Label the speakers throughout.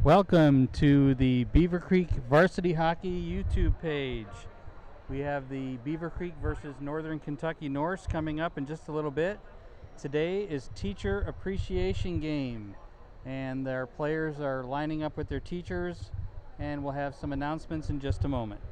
Speaker 1: Welcome to the Beavercreek Varsity Hockey YouTube page. We have the Beavercreek versus Northern Kentucky Norse coming up in just a little bit. Today is Teacher Appreciation Game, and their players are lining up with their teachers, and we'll have some announcements in just a moment.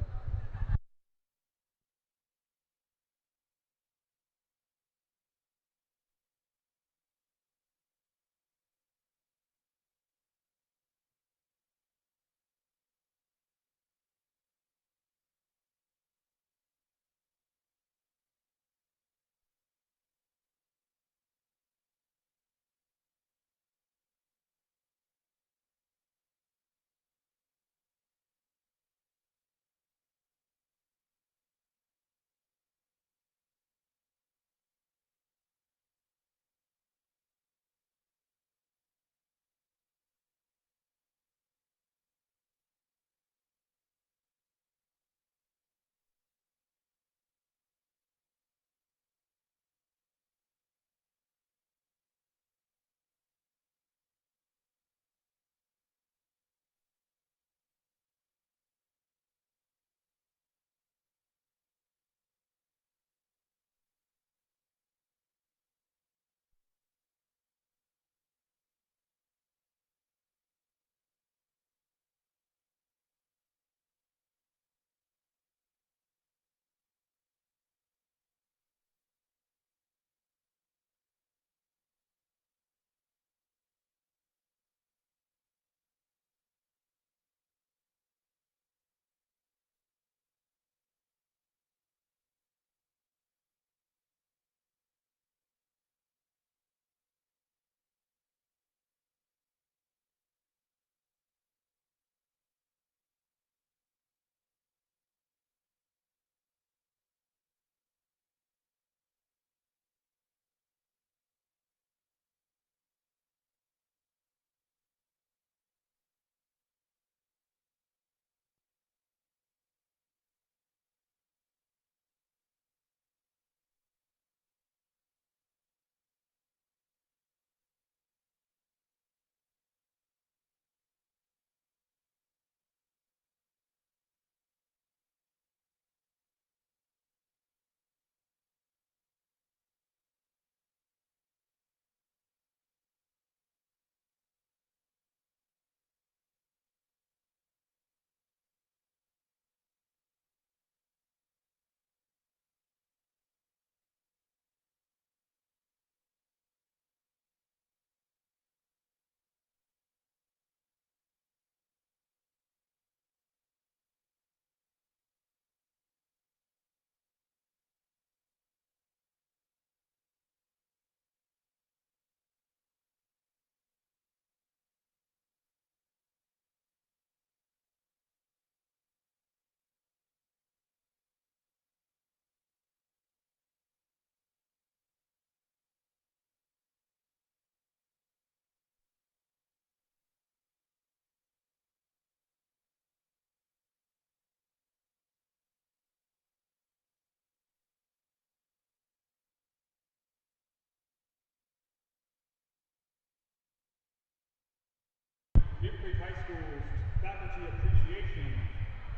Speaker 2: Beavercreek High School's Faculty Appreciation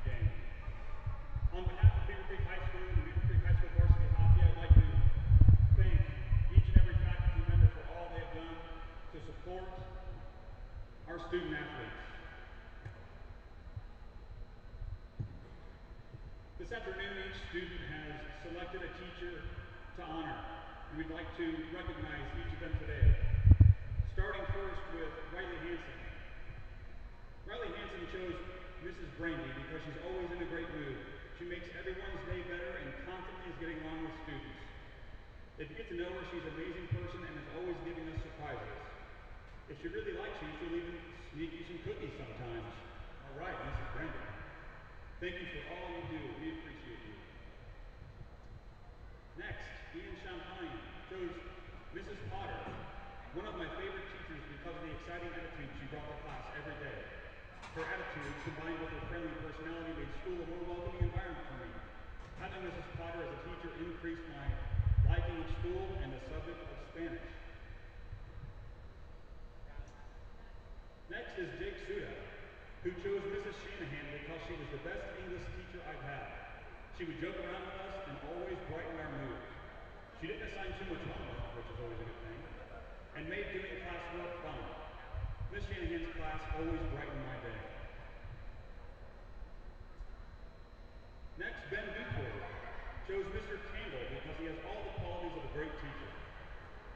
Speaker 2: Game. On behalf of Beavercreek High School and Beavercreek High School Varsity Hockey, I'd like to thank each and every faculty member for all they have done to support our student athletes. This afternoon, each student has selected a teacher to honor, and we'd like to recognize each of them today. Starting first with Riley Hansen. Riley Hansen chose Mrs. Brandy because she's always in a great mood. She makes everyone's day better and constantly is getting along with students. If you get to know her, she's an amazing person and is always giving us surprises. If she really likes you, she'll even sneak you some cookies sometimes. All right, Mrs. Brandy. Thank you for all you do. We appreciate you. Next, Ian Champagne chose Mrs. Potter, one of my favorite teachers because of the exciting attitude she brought to class every day. Her attitude, combined with her friendly personality, made school a more welcoming environment for me. Having Mrs. Potter as a teacher increased my liking of school and the subject of Spanish. Next is Jake Suda. who chose Mrs. Shanahan because she was the best English teacher I've had. She would joke around with us and always brighten our mood. She didn't assign too much homework, which is always a good thing, and made doing classwork fun. Miss Shanahan's class always brightened my day. Next, Ben Duford chose Mr. Campbell because he has all the qualities of a great teacher.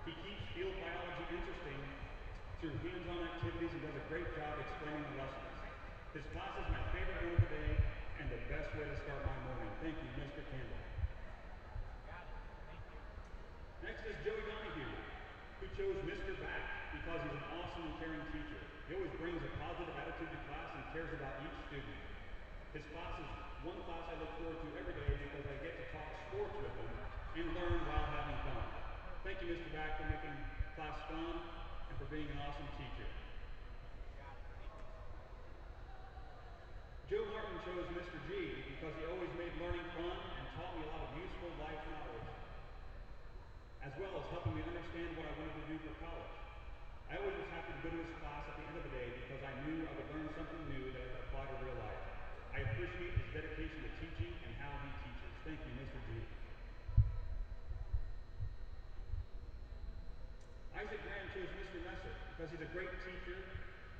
Speaker 2: He keeps field biology interesting through hands-on activities and does a great job explaining the lessons. His class is my favorite one of the day and the best way to start my morning. Thank you, Mr. Campbell. Next is Joey Donahue, who chose Mr. Back because he's an awesome and caring teacher. He always brings a positive attitude to class and cares about each student. His class is one class I look forward to every day because I get to talk sports with him and learn while having fun. Thank you, Mr. Back, for making class fun and for being an awesome teacher. Joe Martin chose Mr. G because he always made learning fun and taught me a lot of useful life knowledge, as well as helping me understand what I wanted to do for college. I always was happy to go to his class at the end of the day because I knew I would learn something new that I could apply to real life. I appreciate his dedication to teaching and how he teaches. Thank you, Mr. G. Isaac Graham chose Mr. Messer because he's a great teacher.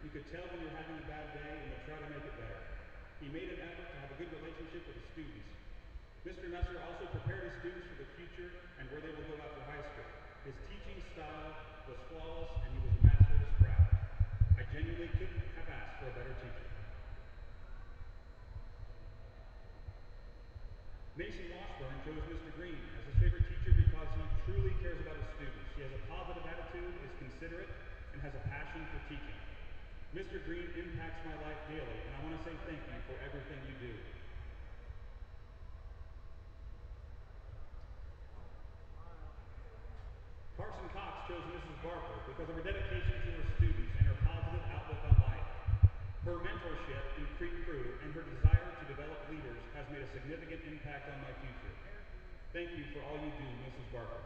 Speaker 2: You could tell when you're having a bad day and would try to make it better. He made an effort to have a good relationship with his students. Mr. Messer also prepared his students for the future and where they will go after high school. His teaching style was flawless and he was a master of his craft. I genuinely couldn't have asked for a better teacher. Mason Washburn chose Mr. Green as his favorite teacher because he truly cares about his students. He has a positive attitude, is considerate, and has a passion for teaching. Mr. Green impacts my life daily, and I want to say thank you for everything you do. Carson Cox chose Mrs. Barker because of her dedication to her students and her positive outlook on life. Her mentorship in Creek Crew and her desire to develop leaders has made a significant impact on my future. Thank you for all you do, Mrs. Barker.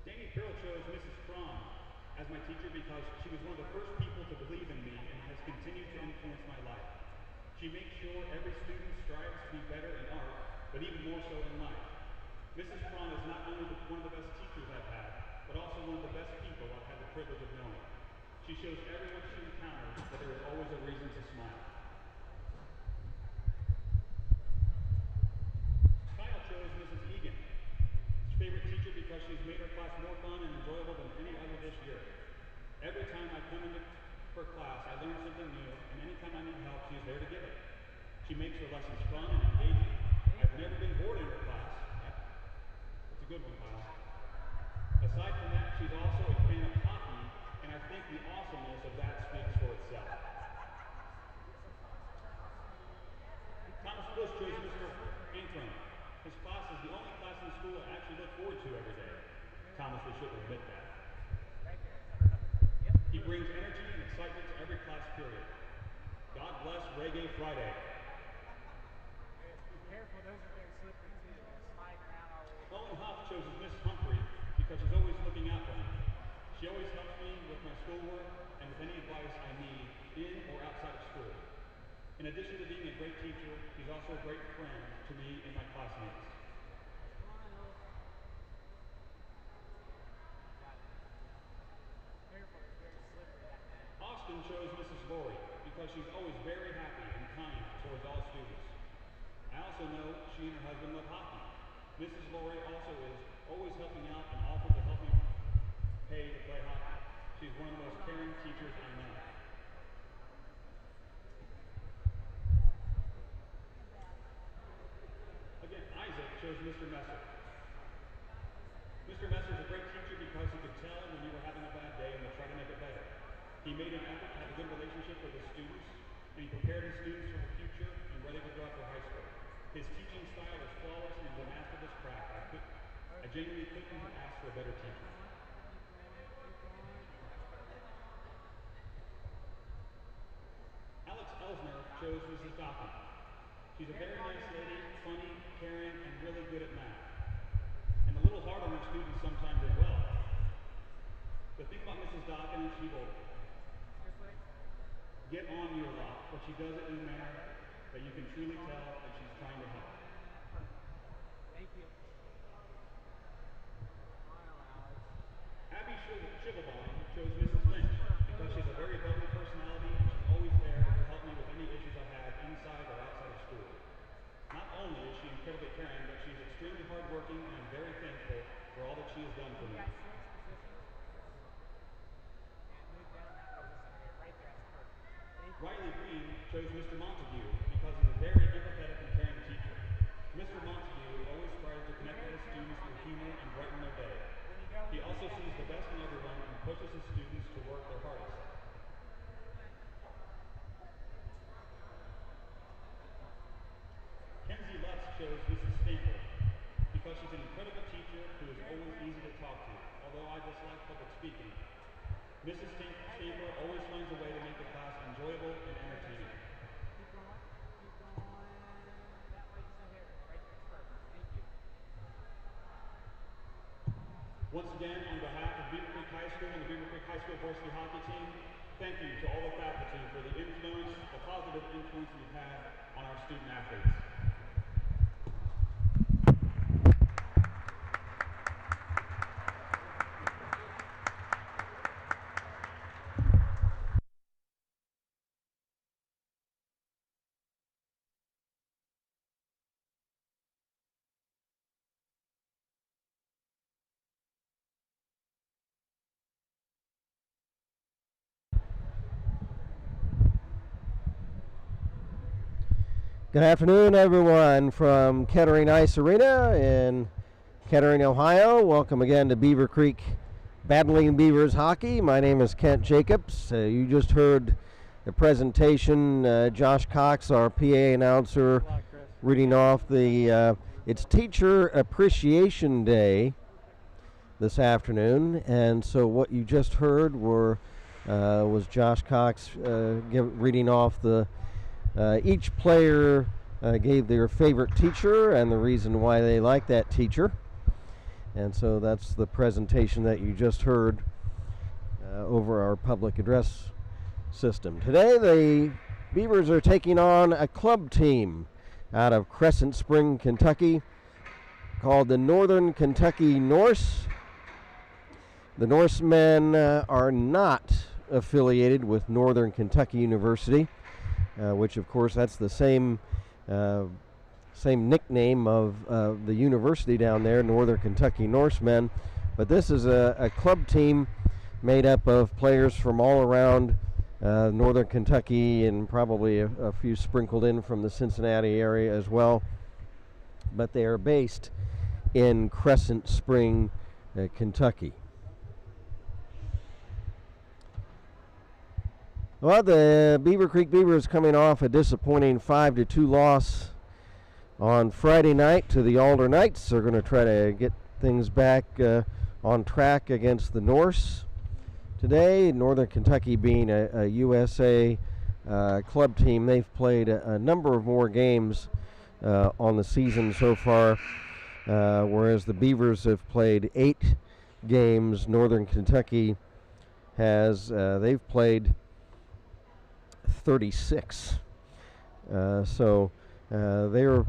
Speaker 2: Danny Pearl chose Mrs. Cron as my teacher because she was one of the first people to believe in me and has continued to influence my life. She makes sure every student strives to be better in art, but even more so in life. Mrs. Cron is not only one of the best teachers I've had, but also one of the best people I've had the privilege of knowing. She shows everyone she encounters that there is always a reason to smile. Kyle chose Mrs. Egan, his favorite teacher because she's made her class more fun and enjoyable than any other this year. Every time I come into her class, I learn something new, and anytime I need help, she's there to give it. She makes her lessons fun and engaging. I've never been bored in her class. That's a good one, Kyle. Aside from that, she's also a fan of hockey, and I think the awesomeness of that speaks for itself. Thomas Bush chose Mr. Antrim. His class is the only class in school I actually look forward to every day. Thomas, we shouldn't admit that. He brings energy and excitement to every class period. God bless Reggae Friday.
Speaker 3: Be careful, those are very slippery too. They're sliding out all over.
Speaker 2: Owen Huff chose Miss Humphrey because she's always looking out for me. She always helps me with my schoolwork and with any advice I need in or outside of school. In addition to being a great teacher, she's also a great friend to me and my classmates.
Speaker 3: Careful, it's very slippery.
Speaker 2: Austin chose Mrs. Laurie because she's always very happy and kind towards all students. I also know she and her husband love hockey. Mrs. Laurie also is always helping out and offers to help me pay to play hockey. She's one of the most caring teachers I know. Again, Isaac chose Mr. Messer. Mr. Messer is a great teacher because he could tell when you were having a bad day and would try to make it better. He made an effort to have a good relationship with his students, and he prepared his students for the future and where they would go after high school. His teaching style is flawless and he's a master of his craft. I genuinely couldn't have asked for a better teacher. Alex Elsner chose Mrs. Goffin. She's a very nice lady, funny, caring, and really good at math. And the little hard on her students sometimes as well. The thing about Mrs. Dawkins, she will get on you a lot, but she does it in a manner that you can truly tell that she's trying to help.
Speaker 3: Thank you. Smile, Alex.
Speaker 2: Abby Shivelbein chose Mrs. Lynch because she's a very bubbly personality and she's always there to help me with any issues I have inside or outside of school. Not only is she incredibly caring, but she's extremely hardworking and I'm very thankful for all that she has done for me.
Speaker 3: And move down that position here. Right there. That's perfect. Thank you.
Speaker 2: Riley Green chose Mr. Montague because he's a very empathetic and caring teacher. Mr. Montague always tries to connect with his students through humor and brighten their day. He also sees the best in everyone and pushes his students to work their hardest. Kenzie Lutz chose Mrs. Stamper because she's an incredible teacher who is always easy to talk to, although I dislike public speaking. Mrs. Stamper always finds a way to make the class enjoyable and entertaining.
Speaker 3: Keep going. Keep going. That way, just right here. Right there. That's perfect. Thank you.
Speaker 2: Once again, on behalf of Beavercreek High School and the Beavercreek High School varsity hockey team, thank you to all the faculty for the influence, the positive influence you've had on our student athletes.
Speaker 4: Good afternoon, everyone, from Kettering Ice Arena in Kettering, Ohio. Welcome again to Beavercreek Battling Beavers Hockey. My name is Kent Jacobs. You just heard the presentation. Josh Cox, our PA announcer, reading off the it's Teacher Appreciation Day this afternoon, and so what you just heard was Josh Cox reading off the each player gave their favorite teacher and the reason why they like that teacher. And so that's the presentation that you just heard over our public address system. Today the Beavers are taking on a club team out of Crescent Spring, Kentucky, called the Northern Kentucky Norse. The Norsemen are not affiliated with Northern Kentucky University, which of course that's the same nickname of the university down there, Northern Kentucky Norsemen. But this is a club team made up of players from all around Northern Kentucky and probably a few sprinkled in from the Cincinnati area as well. But they are based in Crescent Spring, Kentucky. Well, the Beavercreek Beavers coming off a disappointing 5-2 loss on Friday night to the Alder Knights. They're going to try to get things back on track against the Norse today. Northern Kentucky being a USA club team, they've played a number of more games on the season so far, whereas the Beavers have played 8 games. Northern Kentucky has they've played 36. So they're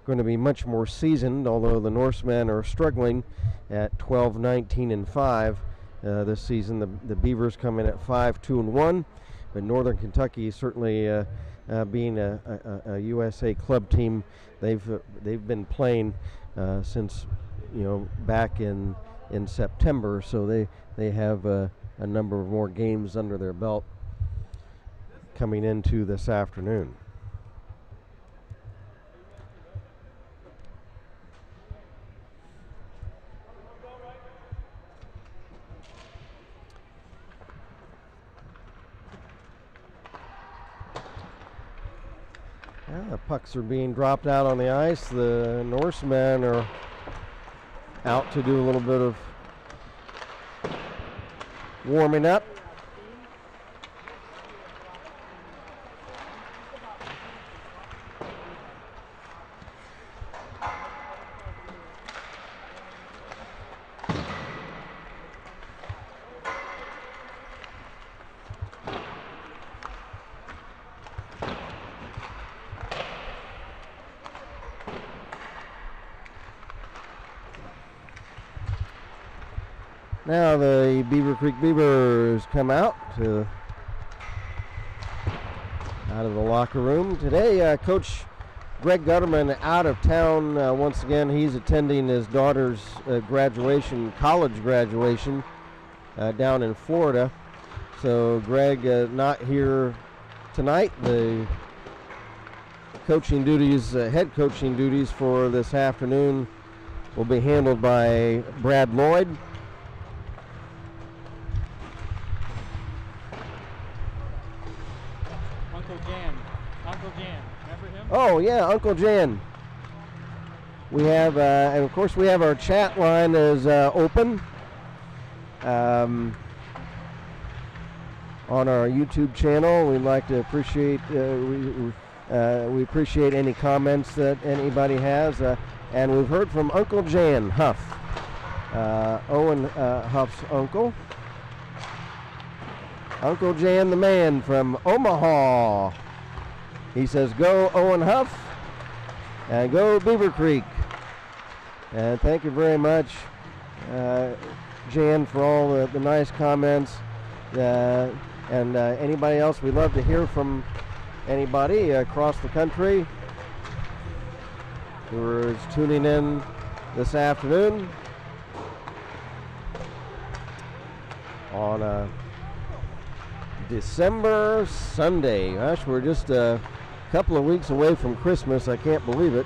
Speaker 4: going to be much more seasoned, although the Norsemen are struggling at 12-19-5 this season. The Beavers come in at 5-2-1, but Northern Kentucky certainly being a USA club team, they've been playing since back in September, so they have a number of more games under their belt coming into this afternoon. The pucks are being dropped out on the ice. The Norsemen are out to do a little bit of warming up. Now the Beavercreek Beavers come out of the locker room. Today, Coach Greg Gutterman out of town once again. He's attending his daughter's college graduation down in Florida. So Greg not here tonight. The coaching duties, head coaching duties for this afternoon will be handled by Brad Lloyd.
Speaker 1: Uncle Jan, remember him?
Speaker 4: Oh yeah, Uncle Jan. We have, and of course we have our chat line is open on our YouTube channel. We'd like to appreciate, we appreciate any comments that anybody has. And we've heard from Uncle Jan Huff, Owen Huff's uncle. Uncle Jan the man from Omaha. He says, go Owen Huff and go Beavercreek. And thank you very much, Jan, for all the nice comments. And anybody else, we'd love to hear from anybody across the country who is tuning in this afternoon on December Sunday. Gosh, we're just a couple of weeks away from Christmas. I can't believe it.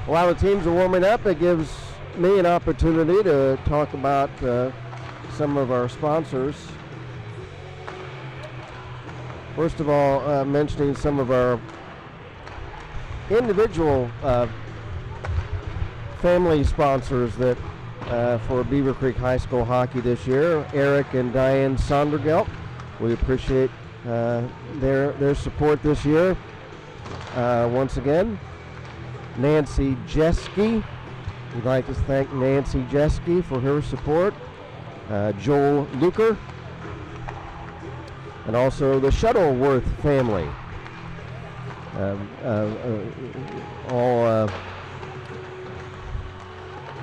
Speaker 4: While the teams are warming up, it gives me an opportunity to talk about some of our sponsors. First of all, mentioning some of our individual family sponsors that for Beavercreek High School hockey this year. Eric and Diane Sondergelt. We appreciate their support this year. Once again, Nancy Jeske. We'd like to thank Nancy Jeske for her support. Joel Luker. And also the Shuttleworth family. All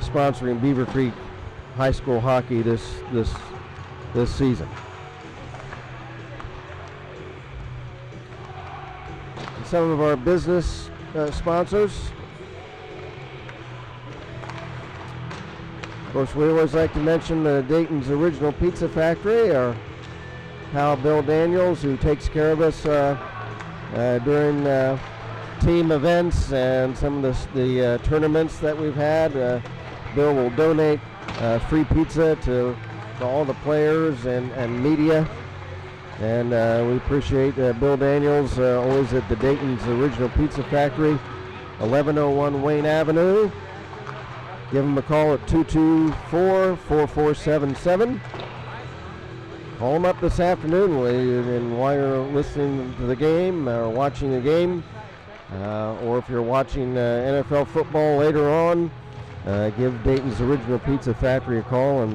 Speaker 4: sponsoring Beavercreek High School hockey this season. And some of our business sponsors. Of course, we always like to mention Dayton's Original Pizza Factory, our pal Bill Daniels, who takes care of us during team events and some of the tournaments that we've had. Bill will donate free pizza to all the players and media. And we appreciate Bill Daniels, always at the Dayton's Original Pizza Factory, 1101 Wayne Avenue. Give him a call at 224-4477. Call him up this afternoon and while you're listening to the game or watching the game, or if you're watching NFL football later on, give Dayton's Original Pizza Factory a call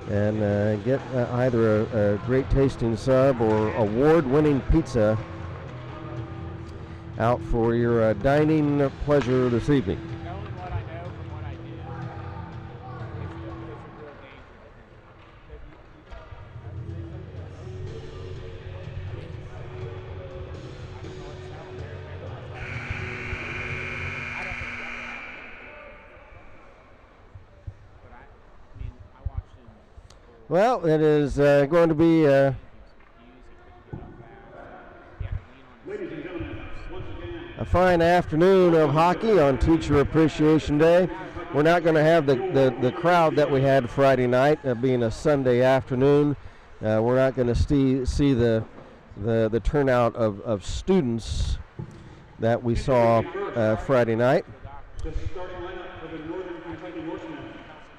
Speaker 4: and get either a great tasting sub or award-winning pizza out for your dining pleasure this evening.
Speaker 3: Knowing what I know from what I did, it's a real danger.
Speaker 4: Well, it is going to be
Speaker 2: Ladies and gentlemen, once again,
Speaker 4: a fine afternoon of hockey on Teacher Appreciation Day. We're not going to have the crowd that we had Friday night, being a Sunday afternoon. We're not going to see the turnout of students that we saw Friday night.
Speaker 2: the starting lineup for the Northern Kentucky Norsemen.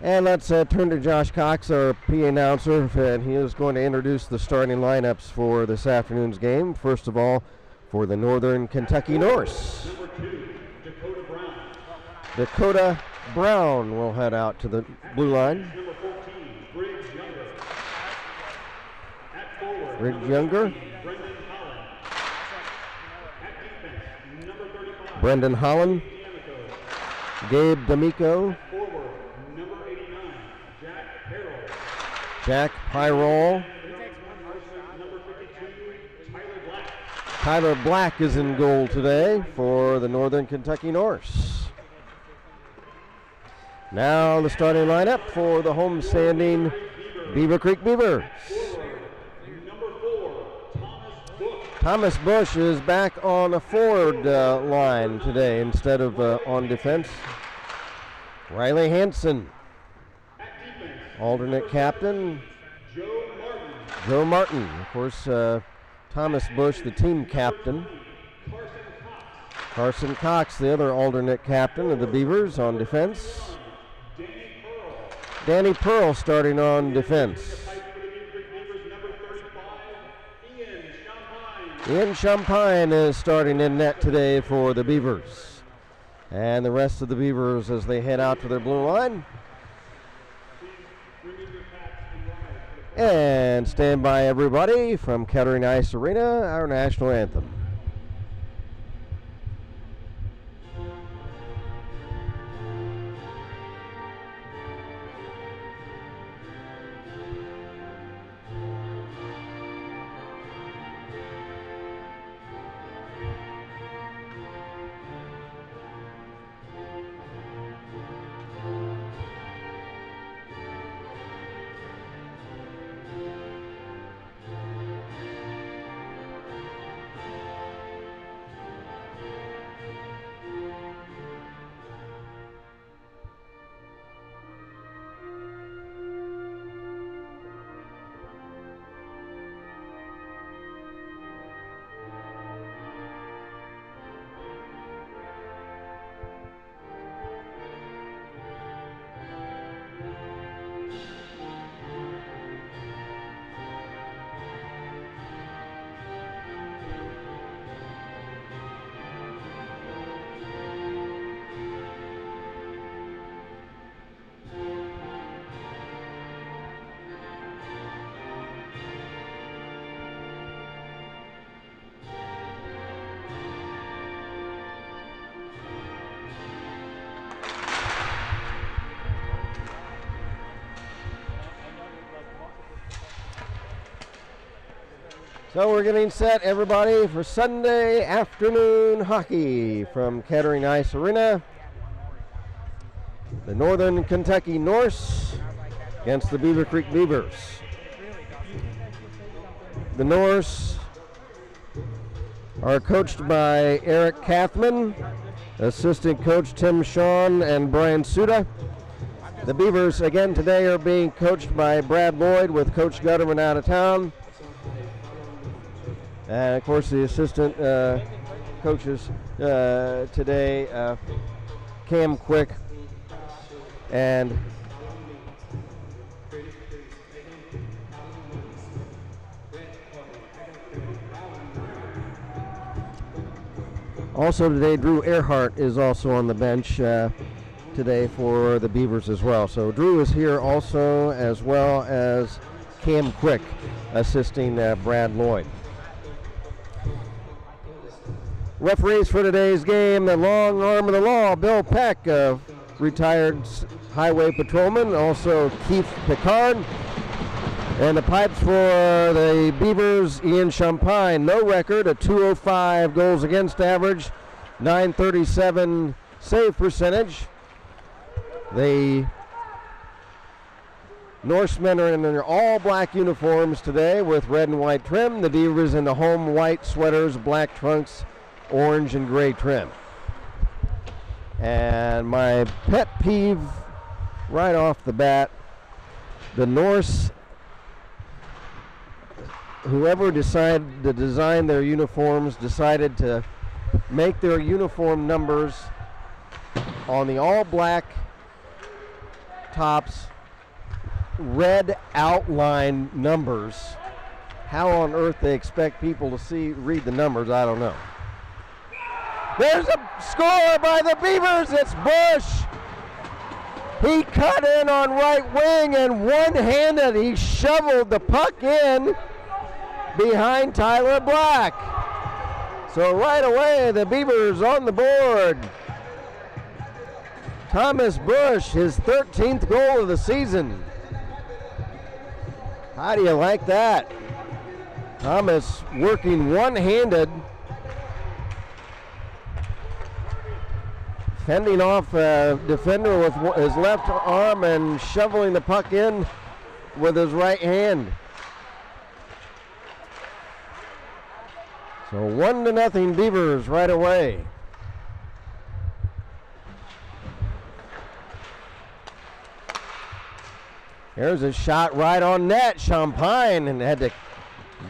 Speaker 4: And let's turn to Josh Cox, our PA announcer, and he is going to introduce the starting lineups for this afternoon's game. First of all, for the Northern Kentucky Norse.
Speaker 2: Number 2, Dakota Brown.
Speaker 4: Dakota Brown will head out to the blue line.
Speaker 2: Number 14, Briggs Younger. At forward,
Speaker 4: Briggs
Speaker 2: number
Speaker 4: Younger.
Speaker 2: 15, Brendan Holland. At defense, number 35,
Speaker 4: Brendan Holland.
Speaker 2: D'Amico.
Speaker 4: Gabe D'Amico,
Speaker 2: Forward, number 89, Jack Harrell.
Speaker 4: Jack Pyrol.
Speaker 2: Number 52, Tyler Black.
Speaker 4: Tyler Black is in goal today for the Northern Kentucky Norse. Now the starting lineup for the homestanding Beavercreek Beavers.
Speaker 2: Number 4, Thomas Book.
Speaker 4: Thomas Bush is back on the forward line today instead of on defense. Riley Hansen,
Speaker 2: At defense,
Speaker 4: alternate captain.
Speaker 2: Joe Martin.
Speaker 4: Joe Martin, of course, Thomas Bush, the team captain.
Speaker 2: Carson Cox.
Speaker 4: Carson Cox, the other alternate captain of the Beavers on defense.
Speaker 2: Danny Pearl.
Speaker 4: Danny Pearl starting on defense.
Speaker 2: Pipe for the Beavercreek Beavers, number 35, Ian Champagne.
Speaker 4: Ian Champagne is starting in net today for the Beavers. And the rest of the Beavers as they head out to their blue line. And stand by, everybody, from Kettering Ice Arena, our national anthem. So we're getting set, everybody, for Sunday afternoon hockey from Kettering Ice Arena. The Northern Kentucky Norse against the Beavercreek Beavers. The Norse are coached by Eric Kathman, assistant coach Tim Shawn and Brian Suda. The Beavers, again, today are being coached by Brad Lloyd with Coach Gutterman out of town. And, of course, the assistant coaches today, Cam Quick and also today, Drew Earhart is also on the bench today for the Beavers as well. So Drew is here also, as well as Cam Quick assisting Brad Lloyd. Referees for today's game, the long arm of the law, Bill Peck, retired highway patrolman, also Keith Picard. And the pipes for the Beavers, Ian Champagne, no record, a .205 goals against average, .937 save percentage. The Norsemen are in their all black uniforms today with red and white trim. The Beavers in the home white sweaters, black trunks, orange and gray trim. And my pet peeve right off the bat, the Norse, whoever decided to design their uniforms, decided to make their uniform numbers on the all black tops red outline numbers. How on earth they expect people to read the numbers, I don't know. There's a score by the Beavers. It's Bush. He cut in on right wing and one-handed he shoveled the puck in behind Tyler Black. So right away the Beavers on the board. Thomas Bush, his 13th goal of the season. How do you like that? Thomas working one-handed, fending off a defender with his left arm and shoveling the puck in with his right hand. So 1-0 Beavers right away. Here's a shot right on net. Champagne and had to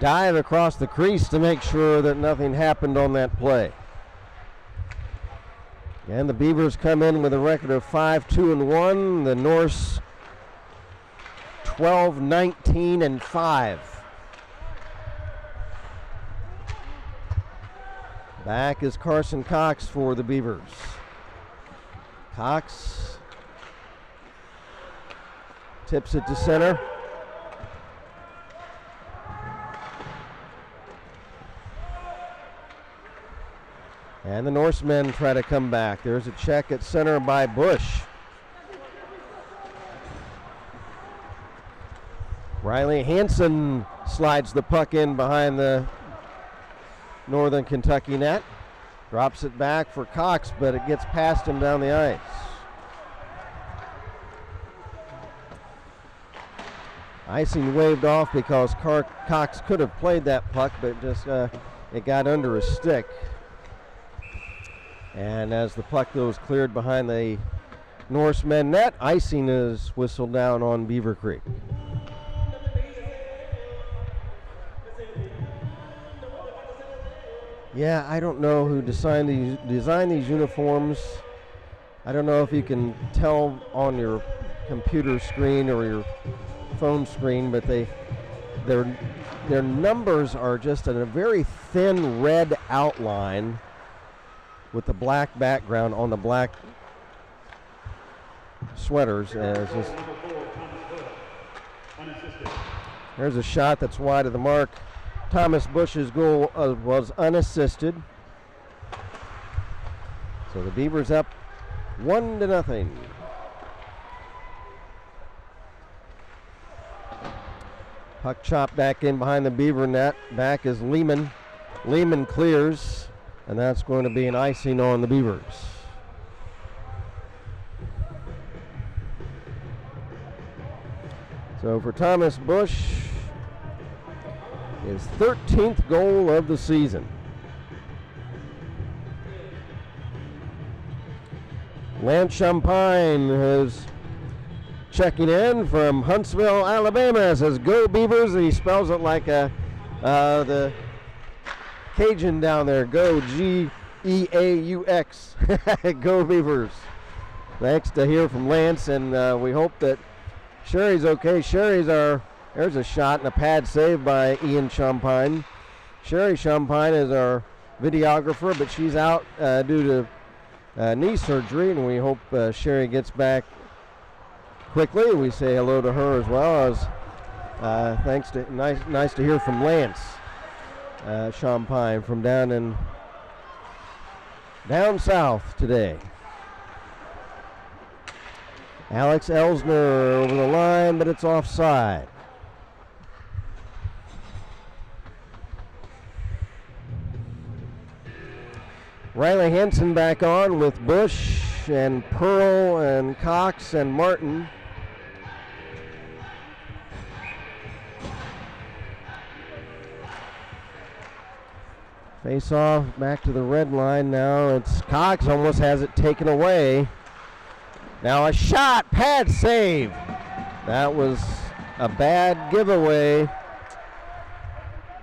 Speaker 4: dive across the crease to make sure that nothing happened on that play. And the Beavers come in with a record of 5-2-1. The Norse 12-19-5. Back is Carson Cox for the Beavers. Cox tips it to center. And the Norsemen try to come back. There's a check at center by Bush. Riley Hansen slides the puck in behind the Northern Kentucky net. Drops it back for Cox, but it gets past him down the ice. Icing waved off because Cox could have played that puck, but just it got under his stick. And as the puck goes cleared behind the Norsemen net, icing is whistled down on Beavercreek. Yeah, I don't know who designed these uniforms. I don't know if you can tell on your computer screen or your phone screen, but their numbers are just in a very thin red outline with the black background on the black sweaters. There's a shot that's wide of the mark. Thomas Bush's goal was unassisted. So the Beavers up 1-0. Puck chopped back in behind the Beaver net. Back is Lehman. Lehman clears, and that's going to be an icing on the Beavers. So for Thomas Bush, his 13th goal of the season. Lance Champagne is checking in from Huntsville, Alabama. Says, "Go Beavers," and he spells it like the Cajun down there. Go, G-E-A-U-X. Go Beavers. Thanks to hear from Lance, and we hope that Sherry's okay. There's a shot and a pad save by Ian Champagne. Sherry Champagne is our videographer, but she's out due to knee surgery, and we hope Sherry gets back quickly. We say hello to her as well as nice to hear from Lance Champagne from down south today. Alex Elsner over the line, but it's offside. Riley Henson back on with Bush and Pearl and Cox and Martin. Face off back to the red line now. It's Cox, almost has it taken away. Now a shot, pad save. That was a bad giveaway.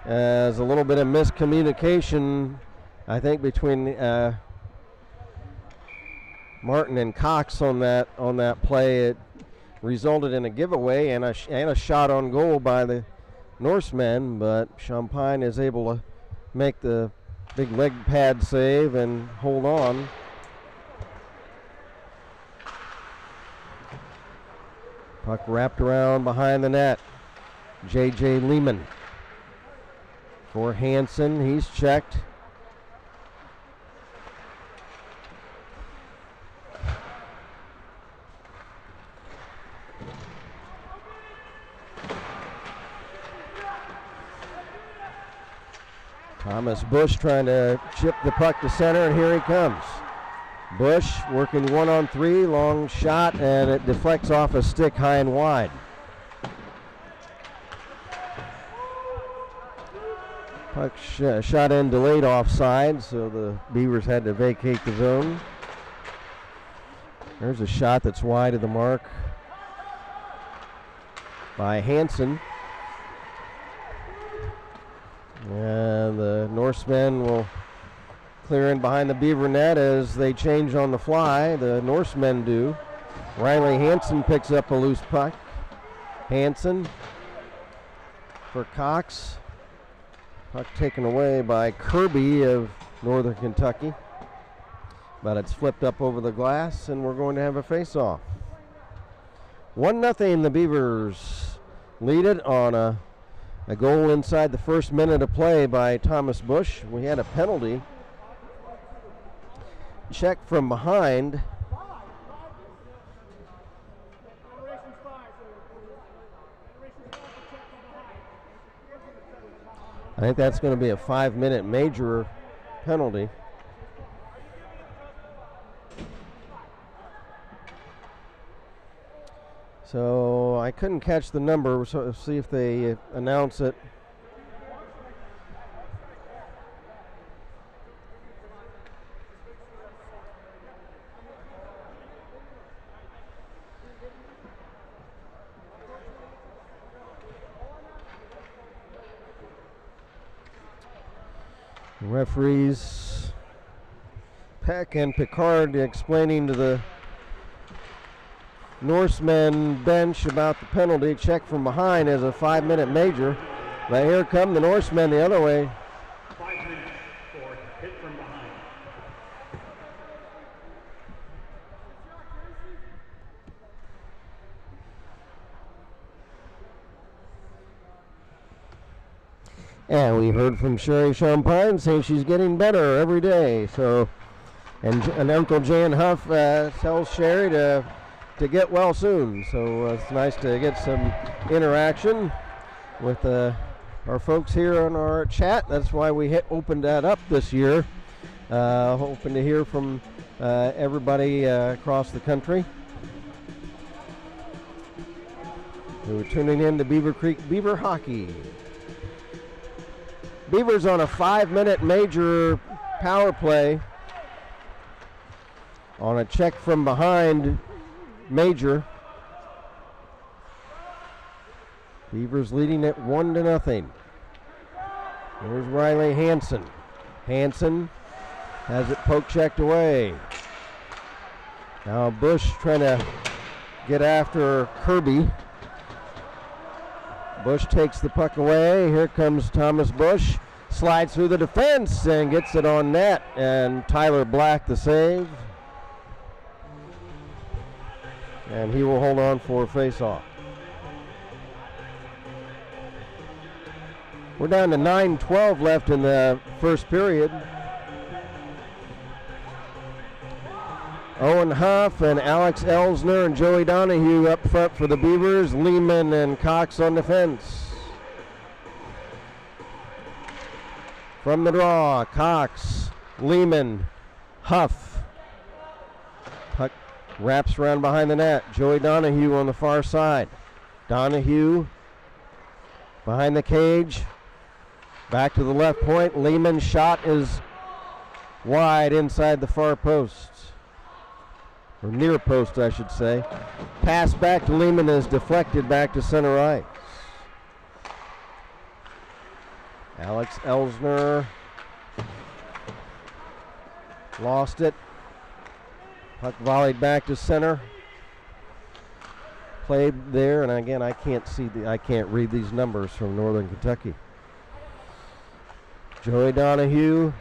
Speaker 4: As a little bit of miscommunication, I think, between Martin and Cox on that play. It resulted in a giveaway and a shot on goal by the Norsemen, but Champagne is able to make the big leg pad save and hold on. Puck wrapped around behind the net. J.J. Lehman for Hansen. He's checked. Thomas Bush trying to chip the puck to center, and here he comes. Bush working 1-on-3, long shot, and it deflects off a stick high and wide. Puck shot in delayed offside, so the Beavers had to vacate the zone. There's a shot that's wide of the mark by Hansen. And the Norsemen will clear in behind the Beaver net as they change on the fly. The Norsemen do. Riley Hansen picks up a loose puck. Hansen for Cox. Puck taken away by Kirby of Northern Kentucky. But it's flipped up over the glass, and we're going to have a face-off. 1-0, the Beavers lead it on a goal inside the first minute of play by Thomas Bush. We had a penalty. Check from behind. I think that's going to be a 5-minute major penalty. So I couldn't catch the number, so let's see if they announce it. Referees Peck and Picard explaining to the Norsemen bench about the penalty. Check from behind as a 5-minute major. But here come the Norsemen the other way.
Speaker 2: 5 minutes for hit from behind.
Speaker 4: And we heard from Sherry Champagne saying she's getting better every day. So, and Uncle Jan Huff tells Sherry to get well soon. So it's nice to get some interaction with our folks here on our chat. That's why we opened that up this year. Hoping to hear from everybody across the country who are tuning in to Beavercreek Beaver Hockey. Beavers on a 5-minute major power play on a check from behind major. Beavers leading it 1-0. Here's Riley Hansen. Hansen has it poke checked away. Now Bush trying to get after Kirby. Bush takes the puck away. Here comes Thomas Bush. Slides through the defense and gets it on net. And Tyler Black the save. And he will hold on for a face-off. We're down to 9:12 left in the first period. Owen Huff and Alex Elsner and Joey Donahue up front for the Beavers. Lehman and Cox on defense. From the draw, Cox, Lehman, Huff. Puck wraps around behind the net. Joey Donahue on the far side. Donahue behind the cage. Back to the left point. Lehman's shot is wide inside the far post. Or near post, I should say. Pass back to Lehman is deflected back to center ice. Alex Elsner lost it. Puck volleyed back to center. Played there, and again, I can't read these numbers from Northern Kentucky. Joey Donahue.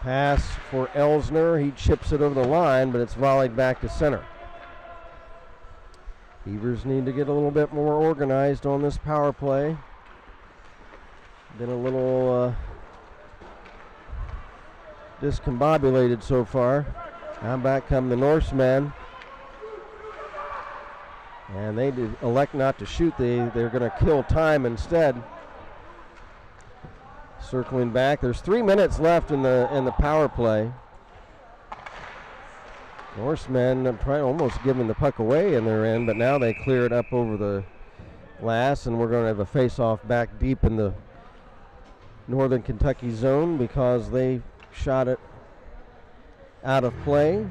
Speaker 4: Pass for Elsner. He chips it over the line, but it's volleyed back to center. Beavers need to get a little bit more organized on this power play. Been a little discombobulated so far. Now back come the Norsemen. And they did elect not to shoot. They're going to kill time instead. Circling back. There's 3 minutes left in the power play. Norsemen probably almost giving the puck away in their end, but now they clear it up over the glass, and we're going to have a face-off back deep in the Northern Kentucky zone because they shot it out of play.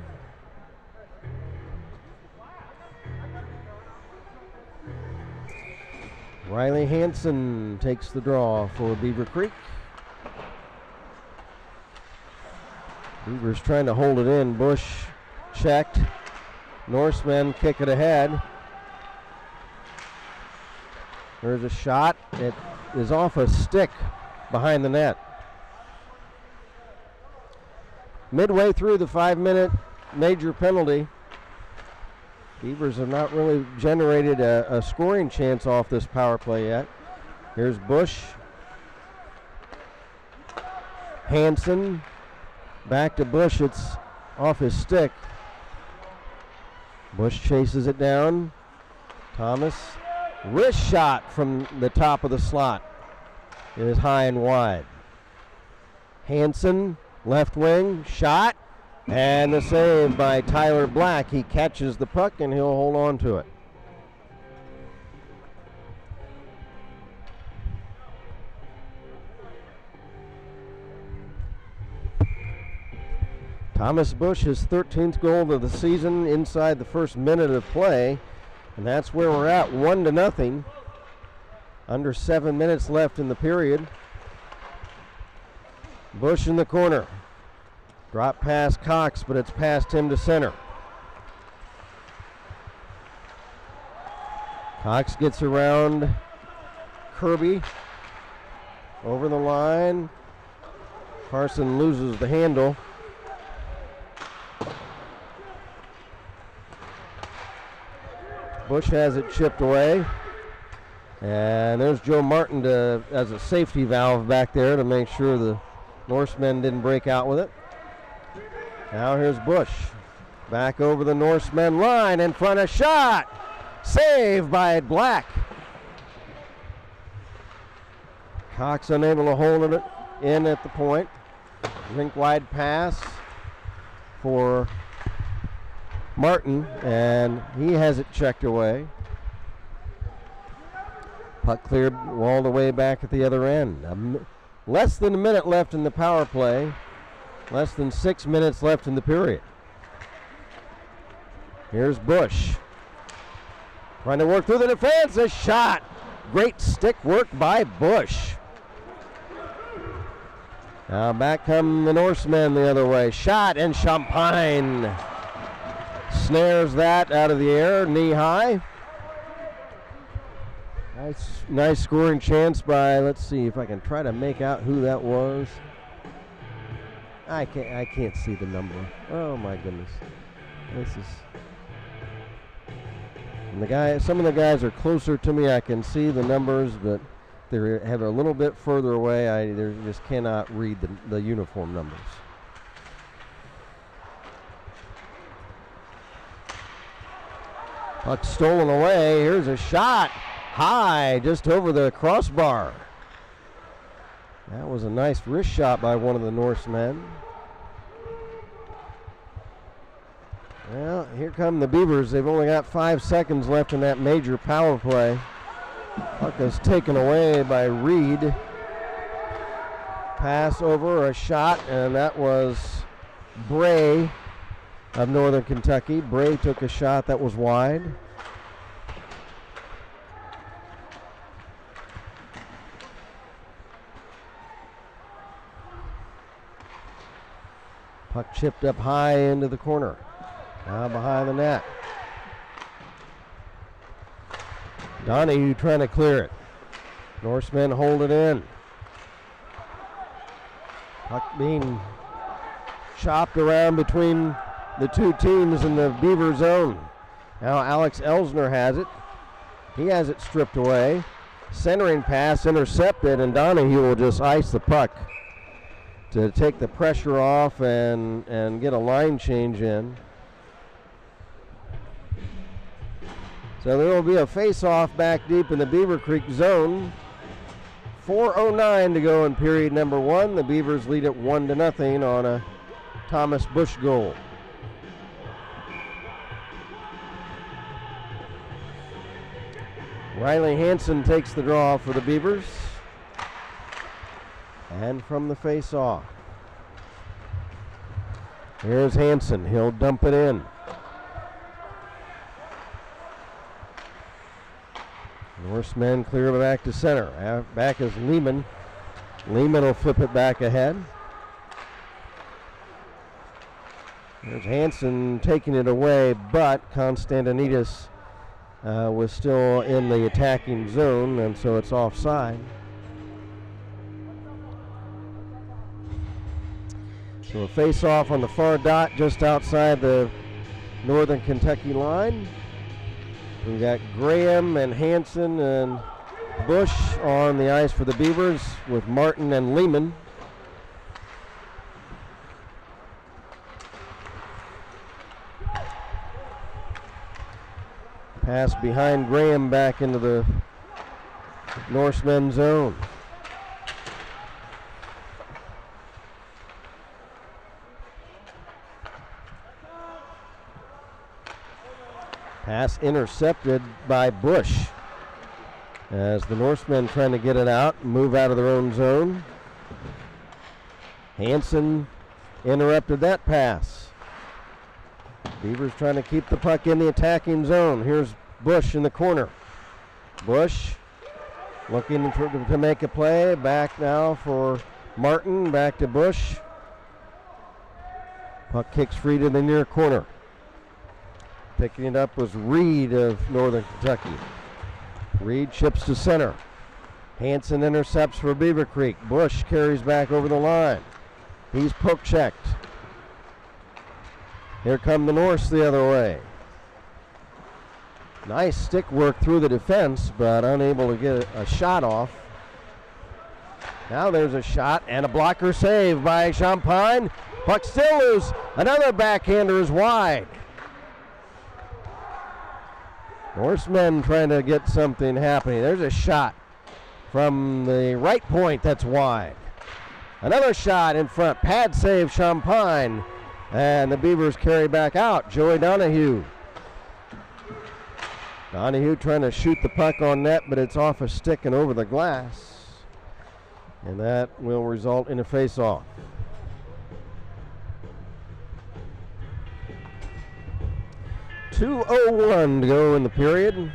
Speaker 4: Riley Hansen takes the draw for Beavercreek. Beavers trying to hold it in. Bush checked. Norsemen kick it ahead. There's a shot. It is off a stick behind the net. Midway through the 5-minute major penalty, Beavers have not really generated a scoring chance off this power play yet. Here's Bush. Hansen. Back to Bush. It's off his stick. Bush chases it down. Thomas. Wrist shot from the top of the slot. It is high and wide. Hansen, left wing, shot. And the save by Tyler Black. He catches the puck and he'll hold on to it. Thomas Bush, his 13th goal of the season inside the first minute of play. And that's where we're at, 1-0. Under 7 minutes left in the period. Bush in the corner. Drop past Cox, but it's past him to center. Cox gets around Kirby. Over the line. Carson loses the handle. Bush has it chipped away. And there's Joe Martin as a safety valve back there to make sure the Norsemen didn't break out with it. Now here's Bush. Back over the Norsemen line in front of shot. Save by Black. Cox unable to hold it in at the point. Rink wide pass for Martin, and he has it checked away. Puck cleared all the way back at the other end. Less than a minute left in the power play. Less than 6 minutes left in the period. Here's Bush. Trying to work through the defense. A shot. Great stick work by Bush. Now back come the Norsemen the other way. Shot, and Champagne snares that out of the air, knee high. Nice scoring chance by, let's see if I can try to make out who that was. I can't see the number. Oh my goodness. This is, and some of the guys are closer to me. I can see the numbers, but they have a little bit further away. I just cannot read the uniform numbers. Puck stolen away. Here's a shot. High, just over the crossbar. That was a nice wrist shot by one of the Norsemen. Well, here come the Beavers. They've only got 5 seconds left in that major power play. Puck is taken away by Reed. Pass over, a shot, and that was Bray of Northern Kentucky. Bray took a shot that was wide. Puck chipped up high into the corner. Now behind the net. Donahue trying to clear it. Norsemen hold it in. Puck being chopped around between the two teams in the Beaver zone. Now Alex Elsner has it. He has it stripped away. Centering pass intercepted, and Donahue will just ice the puck to take the pressure off and get a line change in. So there will be a face-off back deep in the Beavercreek zone. 4:09 to go in period number 1. The Beavers lead it 1-0 on a Thomas Bush goal. Riley Hansen takes the draw for the Beavers. And from the face-off, here's Hansen. He'll dump it in. Norsemen clear it back to center. Back is Lehman. Lehman will flip it back ahead. There's Hansen taking it away, but Konstantinidis was still in the attacking zone, and so it's offside. So a face-off on the far dot just outside the Northern Kentucky line. We got Graham and Hansen and Bush on the ice for the Beavers with Martin and Lehman. Pass behind Graham back into the Norsemen zone. Pass intercepted by Bush as the Norsemen trying to get it out, move out of their own zone. Hansen interrupted that pass. Beavers trying to keep the puck in the attacking zone. Here's Bush in the corner. Bush looking to make a play. Back now for Martin. Back to Bush. Puck kicks free to the near corner. Picking it up was Reed of Northern Kentucky. Reed chips to center. Hansen intercepts for Beavercreek. Bush carries back over the line. He's poke checked. Here come the Norse the other way. Nice stick work through the defense, but unable to get a shot off. Now there's a shot and a blocker save by Champagne. Puck still loose. Another backhander is wide. Norsemen trying to get something happening. There's a shot from the right point that's wide. Another shot in front. Pad save Champagne. And the Beavers carry back out. Joey Donahue. Donahue trying to shoot the puck on net, but it's off a stick and over the glass. And that will result in a face-off. .201 to go in the period.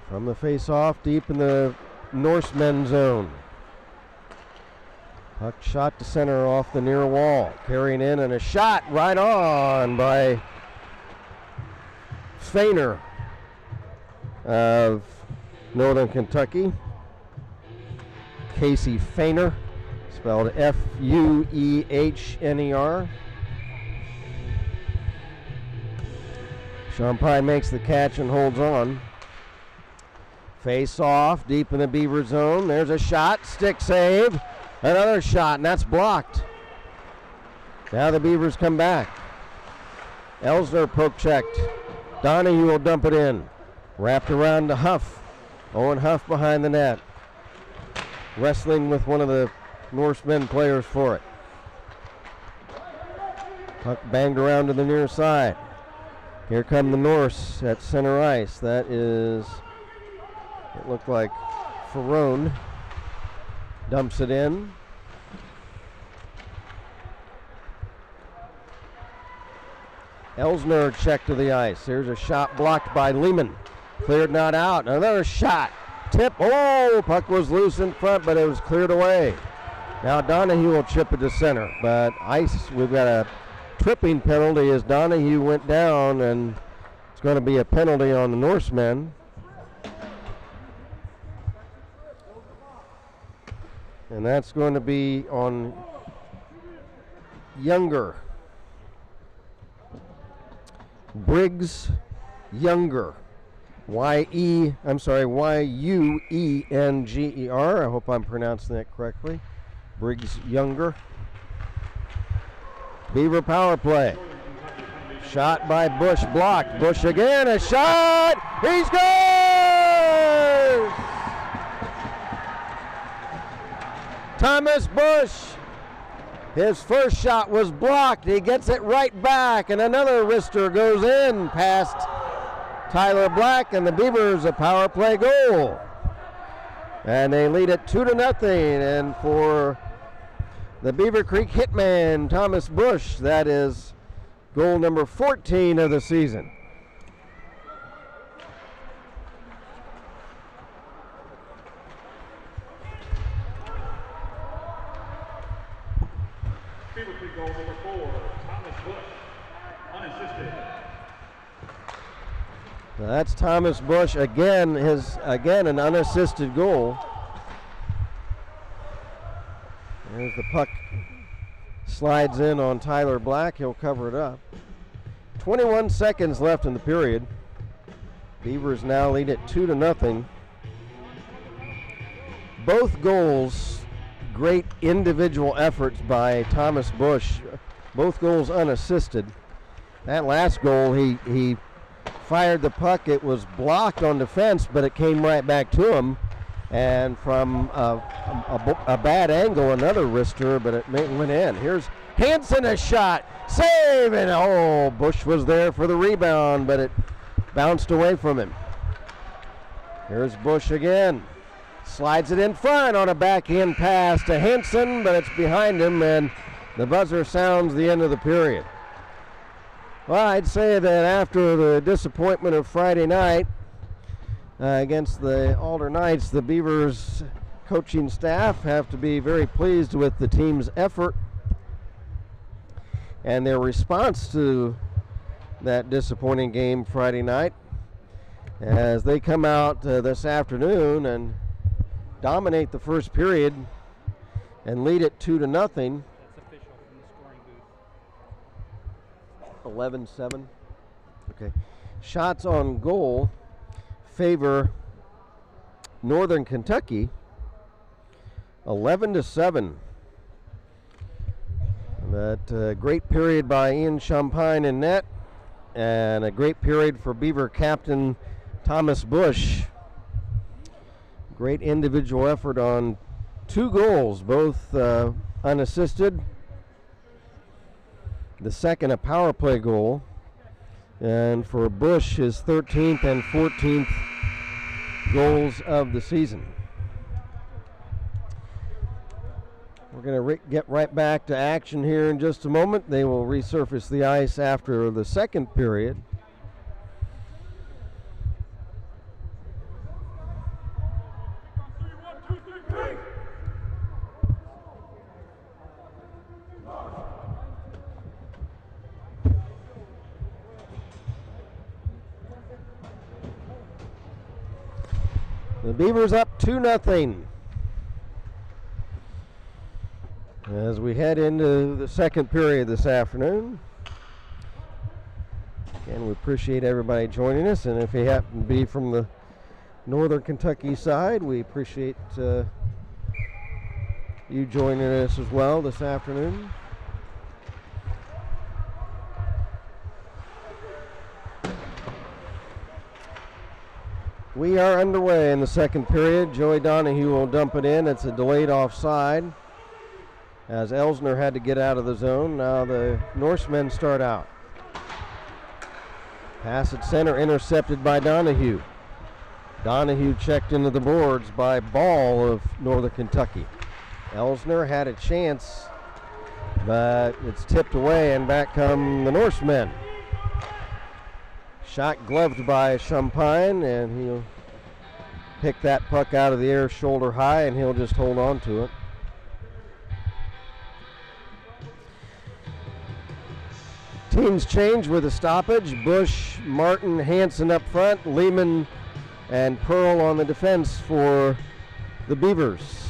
Speaker 4: From the face-off, deep in the Norsemen zone. Puck shot to center off the near wall. Carrying in and a shot right on by Feiner of Northern Kentucky. Casey Feiner, spelled Fuehner. Champagne makes the catch and holds on. Face off, deep in the Beaver zone. There's a shot, stick save. Another shot, and that's blocked. Now the Beavers come back. Elsner poke checked. Donahue will dump it in. Wrapped around to Huff. Owen Huff behind the net. Wrestling with one of the Norsemen players for it. Puck banged around to the near side. Here come the Norse at center ice. That is, it looked like Ferrone. Dumps it in. Elsner check to the ice. There's a shot blocked by Lehman. Cleared not out. Another shot. Tip. Oh, puck was loose in front, but it was cleared away. Now Donahue will chip it to center. But ice, we've got a tripping penalty as Donahue went down, and it's going to be a penalty on the Norsemen. And that's going to be on Younger. Briggs Younger. Yuenger. I hope I'm pronouncing that correctly. Briggs Younger. Beaver power play. Shot by Bush, blocked. Bush again, a shot. He scores! Thomas Bush, his first shot was blocked. He gets it right back, and another wrister goes in past Tyler Black, and the Beavers a power play goal. And they lead it 2-0, and for the Beavercreek hitman, Thomas Bush, that is goal number 14 of the season.
Speaker 2: Beavercreek goal number 4, Thomas Bush, unassisted.
Speaker 4: Now that's Thomas Bush again, an unassisted goal. There's the puck, slides in on Tyler Black. He'll cover it up. 21 seconds left in the period. Beavers now lead it 2-0. Both goals, great individual efforts by Thomas Bush. Both goals unassisted. That last goal, he fired the puck. It was blocked on defense, but it came right back to him. And from a bad angle, another wrister, but it went in. Here's Hansen, a shot, save, and Bush was there for the rebound, but it bounced away from him. Here's Bush again, slides it in front on a backhand pass to Hansen, but it's behind him, and the buzzer sounds the end of the period. Well, I'd say that after the disappointment of Friday night, against the Alder Knights, the Beavers coaching staff have to be very pleased with the team's effort and their response to that disappointing game Friday night, as they come out this afternoon and dominate the first period and lead it 2-0.
Speaker 1: That's official from the scoring booth.
Speaker 4: 11-7. Okay. Shots on goal favor Northern Kentucky, 11-7. But great period by Ian Champagne in net, and a great period for Beaver captain Thomas Bush. Great individual effort on 2 goals, both unassisted. The second a power play goal. And for Bush, his 13th and 14th goals of the season. We're going to get right back to action here in just a moment. They will resurface the ice after the second period. The Beavers up 2-0 as we head into the second period this afternoon. Again, we appreciate everybody joining us, and if you happen to be from the Northern Kentucky side, we appreciate you joining us as well this afternoon. We are underway in the second period. Joey Donahue will dump it in. It's a delayed offside, as Elsner had to get out of the zone. Now the Norsemen start out. Pass at center, intercepted by Donahue. Donahue checked into the boards by Ball of Northern Kentucky. Elsner had a chance, but it's tipped away, and back come the Norsemen. Shot gloved by Champagne, and he'll pick that puck out of the air shoulder high, and he'll just hold on to it. Teams change with a stoppage. Bush, Martin, Hansen up front, Lehman and Pearl on the defense for the Beavers.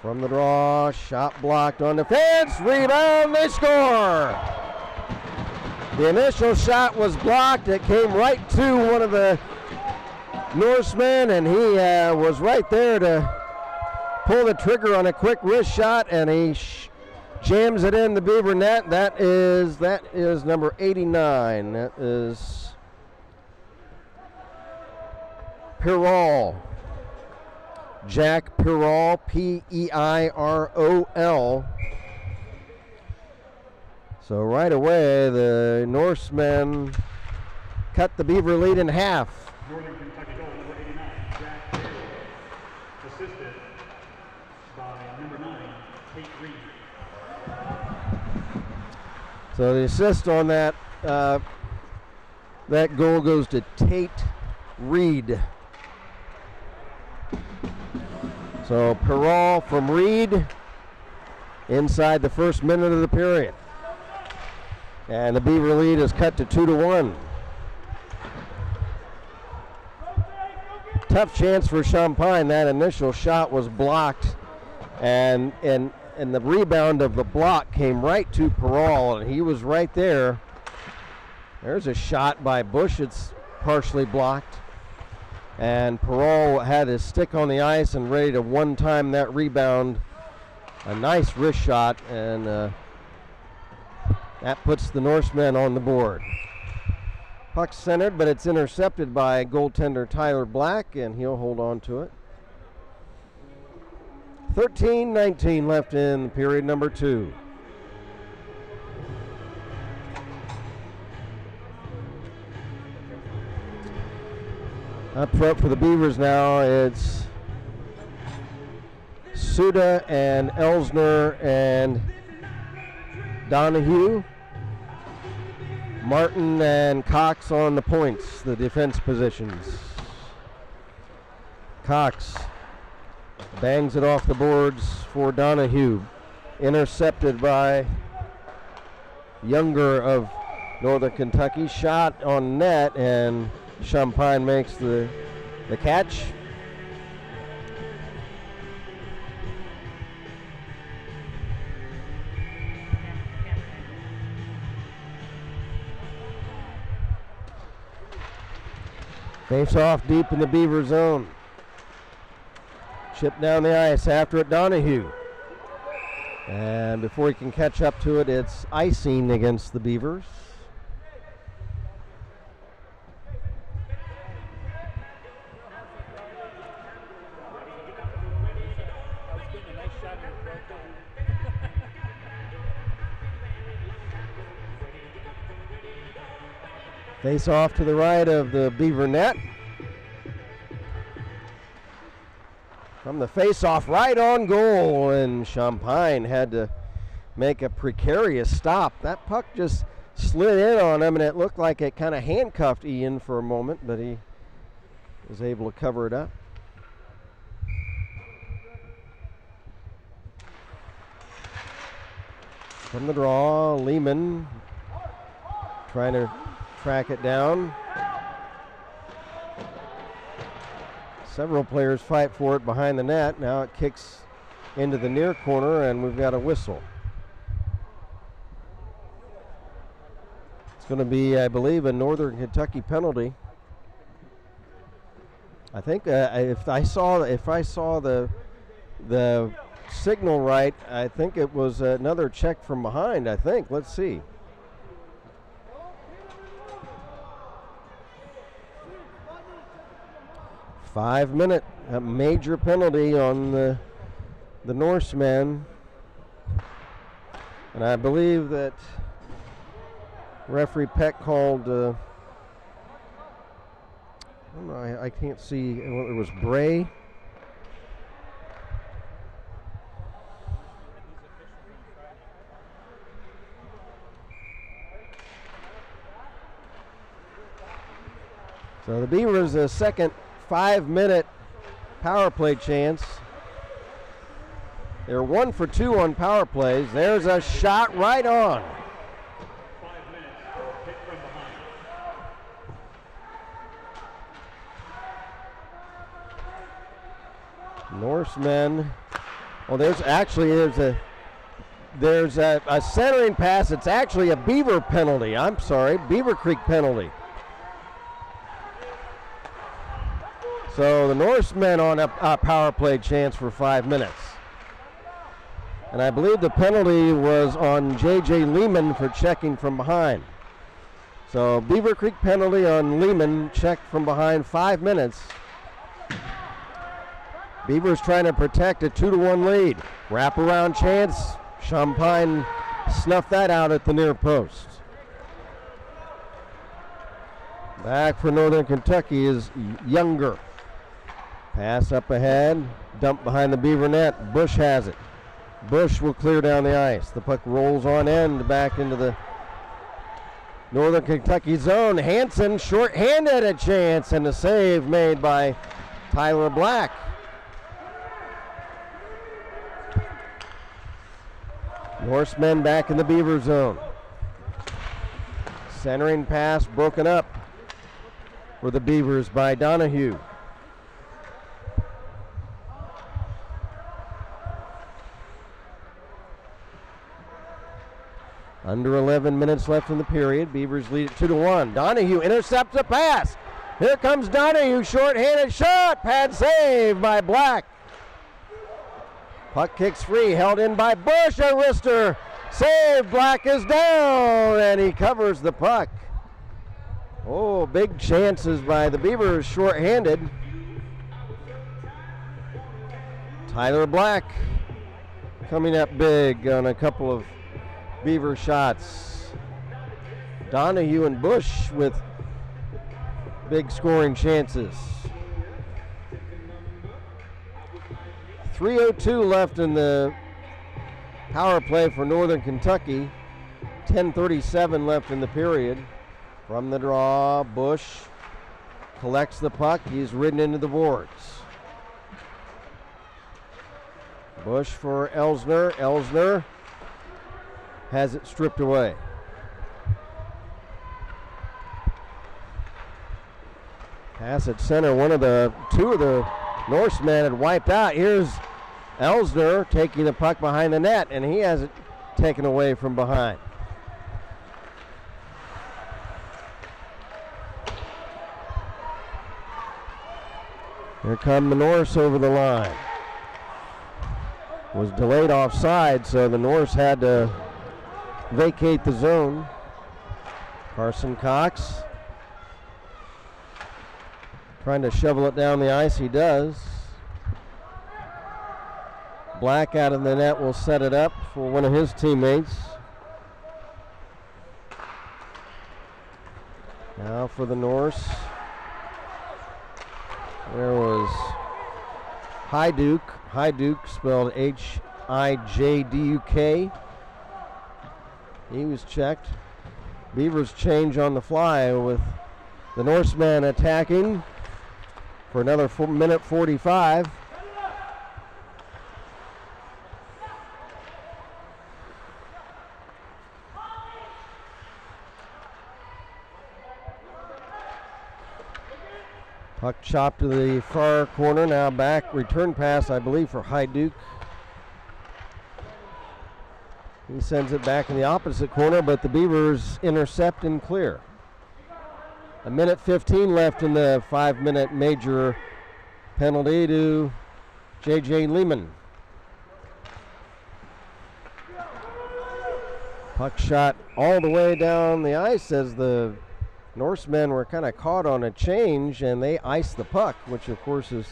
Speaker 4: From the draw, shot blocked on defense, rebound, they score! The initial shot was blocked. It came right to one of the Norsemen, and he was right there to pull the trigger on a quick wrist shot, and he jams it in the Beaver net. That is number 89. That is Peirol. Jack Peirol, Peirol. So right away, the Norsemen cut the Beaver lead in half.
Speaker 2: Northern Kentucky goal, number 89, Jack Taylor, assisted by number 9, Kate Reed.
Speaker 4: So the assist on that that goal goes to Tate Reed. So Peirol from Reed inside the first minute of the period. And the Beaver lead is cut to 2-1. Tough chance for Champaign. That initial shot was blocked, and the rebound of the block came right to Peirol, and he was right there. There's a shot by Bush. It's partially blocked. And Peirol had his stick on the ice and ready to one-time that rebound. A nice wrist shot, and that puts the Norsemen on the board. Puck centered, but it's intercepted by goaltender Tyler Black, and he'll hold on to it. 13-19 left in period number 2. Up front for the Beavers now, it's Suda and Elsner and Donahue. Martin and Cox on the points, the defense positions. Cox bangs it off the boards for Donahue. Intercepted by Younger of Northern Kentucky. Shot on net, and Champaign makes the catch. Face off deep in the Beaver zone. Chip down the ice after it, Donahue. And before he can catch up to it, it's icing against the Beavers. Face off to the right of the Beaver net. From the face off, right on goal, and Champaign had to make a precarious stop. That puck just slid in on him, and it looked like it kind of handcuffed Ian for a moment, but he was able to cover it up. From the draw, Lehman trying to track it down. Several players fight for it behind the net. Now it kicks into the near corner, and we've got a whistle. It's going to be, I believe, a Northern Kentucky penalty. I think if I saw the signal right, I think it was another check from behind. I think. Let's see. Five-minute major penalty on the Norsemen, and I believe that referee Peck called. I don't know. I can't see. It was Bray. So the Beavers a second 5-minute power play chance. They're 1 for 2 on power plays. There's a shot right on.
Speaker 2: 5 minutes, hit from behind.
Speaker 4: Norsemen. Well, there's a centering pass. It's actually a Beaver penalty. I'm sorry, Beavercreek penalty. So the Norsemen on a power play chance for 5 minutes. And I believe the penalty was on J.J. Lehman for checking from behind. So Beavercreek penalty on Lehman, checked from behind, 5 minutes. Beavers trying to protect a 2-1 lead. Wraparound chance. Champagne snuffed that out at the near post. Back for Northern Kentucky is Younger. Pass up ahead, dump behind the Beaver net. Bush has it. Bush will clear down the ice. The puck rolls on end back into the Northern Kentucky zone. Hansen short-handed a chance, and a save made by Tyler Black. Norsemen back in the Beaver zone. Centering pass broken up for the Beavers by Donahue. Under 11 minutes left in the period. Beavers lead it 2-1. Donahue intercepts a pass. Here comes Donahue, short-handed shot. Pad save by Black. Puck kicks free, held in by Bush. A wrister save. Black is down, and he covers the puck. Oh, big chances by the Beavers, short-handed. Tyler Black coming up big on a couple of Beaver shots. Donahue and Bush with big scoring chances. 3:02 left in the power play for Northern Kentucky. 10:37 left in the period. From the draw, Bush collects the puck. He's ridden into the boards. Bush for Elsner. Elsner has it stripped away. Pass at center. Two of the Norsemen had wiped out. Here's Elsner taking the puck behind the net, and he has it taken away from behind. Here come the Norse over the line. Was delayed offside, so the Norse had to vacate the zone. Carson Cox trying to shovel it down the ice. He does. Black out of the net will set it up for one of his teammates. Now for the Norse. There was Hyduk. Hyduk spelled Hijduk. He was checked. Beavers change on the fly with the Norsemen attacking for another minute 45. Puck chopped to the far corner, now back, return pass I believe for Hyduk. He sends it back in the opposite corner, but the Beavers intercept and clear. A minute 15 left in the 5-minute major. Penalty to J.J. Lehman. Puck shot all the way down the ice as the Norsemen were kind of caught on a change, and they iced the puck, which of course is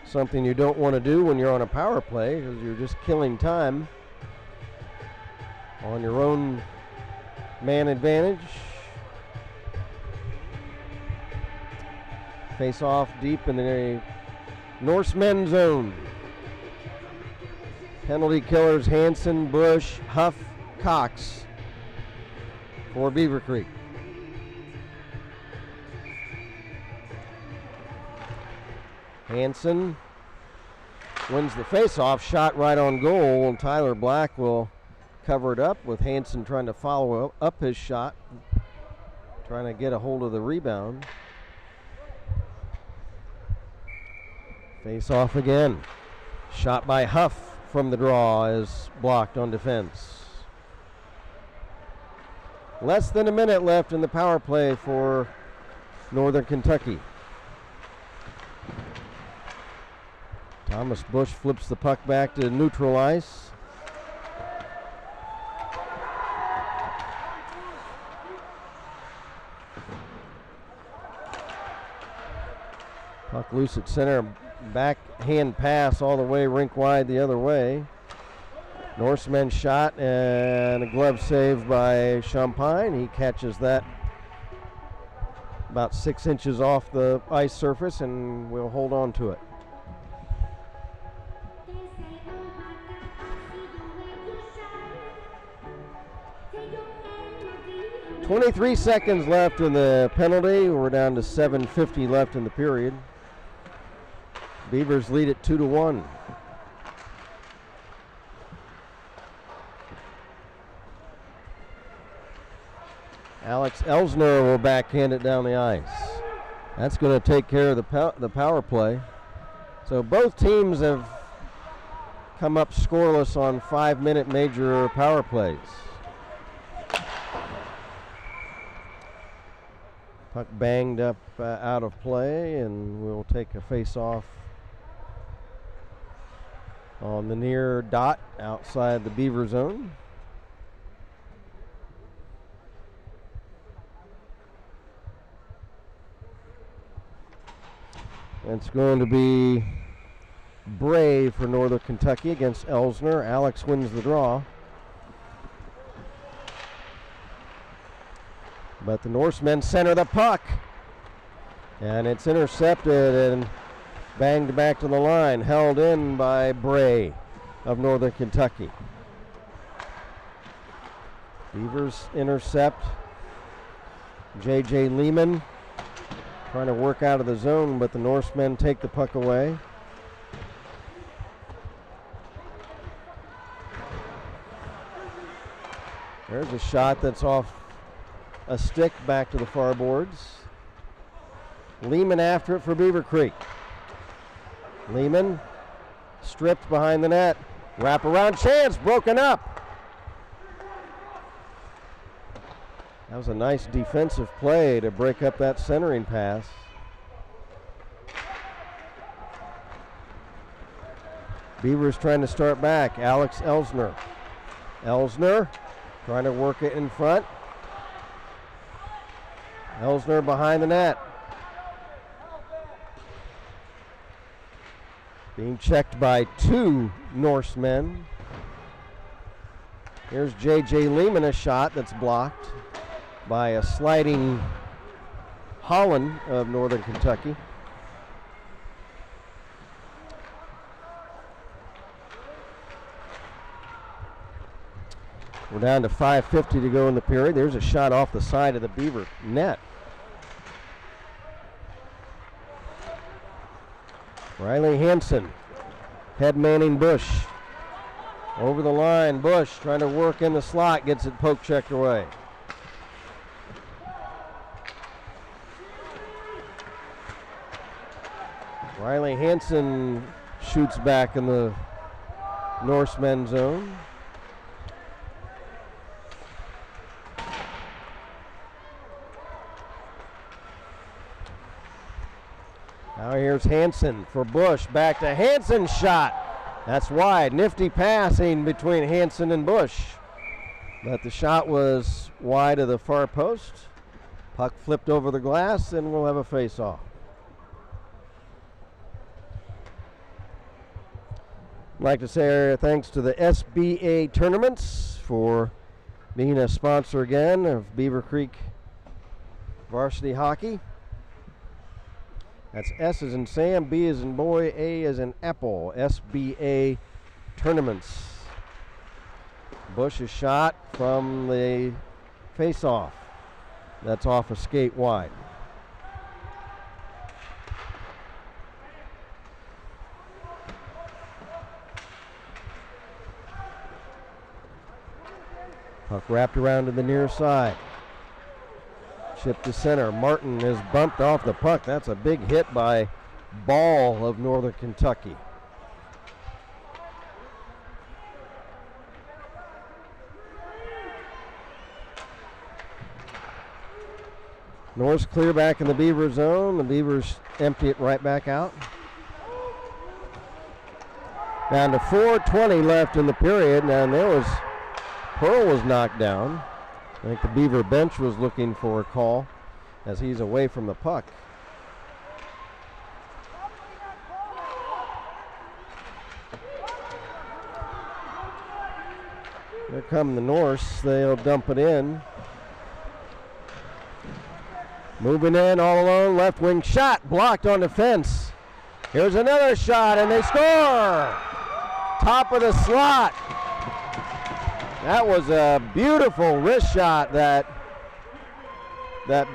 Speaker 4: something you don't want to do when you're on a power play, because you're just killing time on your own man advantage. Face off deep in the Norsemen zone. Penalty killers Hansen, Bush, Huff, Cox for Beavercreek. Hansen wins the face-off, shot right on goal, and Tyler Black will cover it up with Hansen trying to follow up his shot, trying to get a hold of the rebound. Face off again. Shot by Huff from the draw is blocked on defense. Less than a minute left in the power play for Northern Kentucky. Thomas Bush flips the puck back to neutral ice. Puck loose at center. Backhand pass all the way rink wide the other way. Norseman shot and a glove save by Champagne. He catches that about 6 inches off the ice surface and we'll hold on to it. .23 seconds left in the penalty. We're down to 7:50 left in the period. Beavers lead it 2-1. Alex Elsner will backhand it down the ice. That's going to take care of the power play. So both teams have come up scoreless on 5-minute major power plays. Puck banged up out of play, and we'll take a face-off on the near dot outside the Beaver zone. It's going to be Bray for Northern Kentucky against Elsner. Alex wins the draw. But the Norsemen center the puck. And it's intercepted and banged back to the line. Held in by Bray of Northern Kentucky. Beavers intercept. J.J. Lehman trying to work out of the zone, but the Norsemen take the puck away. There's a shot that's off a stick back to the far boards. Lehman after it for Beavercreek. Lehman stripped behind the net. Wraparound chance, broken up. That was a nice defensive play to break up that centering pass. Beavers trying to start back. Alex Elsner. Elsner trying to work it in front. Elsner behind the net. Being checked by two Norsemen. Here's J.J. Lehman, a shot that's blocked by a sliding Holland of Northern Kentucky. We're down to 5:50 to go in the period. There's a shot off the side of the Beaver net. Riley Hansen, head manning Bush. Over the line, Bush trying to work in the slot, gets it poke checked away. Riley Hansen shoots back in the Norsemen zone. Now here's Hansen for Bush. Back to Hansen, shot. That's wide. Nifty passing between Hansen and Bush. But the shot was wide of the far post. Puck flipped over the glass, and we'll have a face-off. I'd like to say thanks to the SBA Tournaments for being a sponsor again of Beavercreek varsity hockey. That's S as in Sam, B as in boy, A as in apple. SBA Tournaments. Bush's shot from the face-off. That's off a skate wide. Puck wrapped around to the near side. Chip to center. Martin is bumped off the puck. That's a big hit by Ball of Northern Kentucky. Norris clear back in the Beaver zone. The Beavers empty it right back out. Down to 4:20 left in the period, and Pearl was knocked down. I think the Beaver bench was looking for a call as he's away from the puck. Here come the Norse. They'll dump it in. Moving in all alone. Left wing shot. Blocked on the fence. Here's another shot, and they score! Top of the slot. That was a beautiful wrist shot that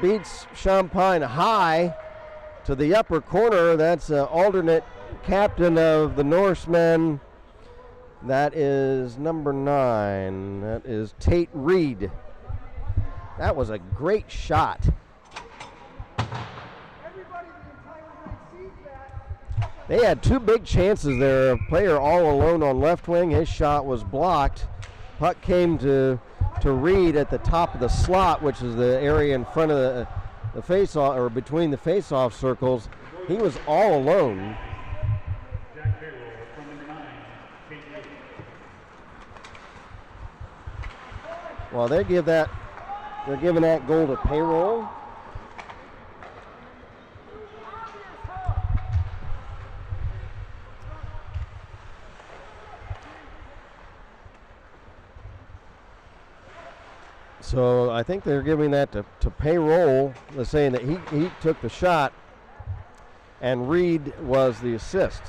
Speaker 4: beats Champagne high to the upper corner. That's an alternate captain of the Norsemen. That is number 9. That is Tate Reed. That was a great shot. They had 2 big chances there. A player all alone on left wing. His shot was blocked. Puck came to Reed at the top of the slot, which is the area in front of the face-off, or between the face-off circles. He was all alone. Well, they're giving that goal to Payroll. So I think they're giving that to Payroll. They're saying that he took the shot and Reed was the assist.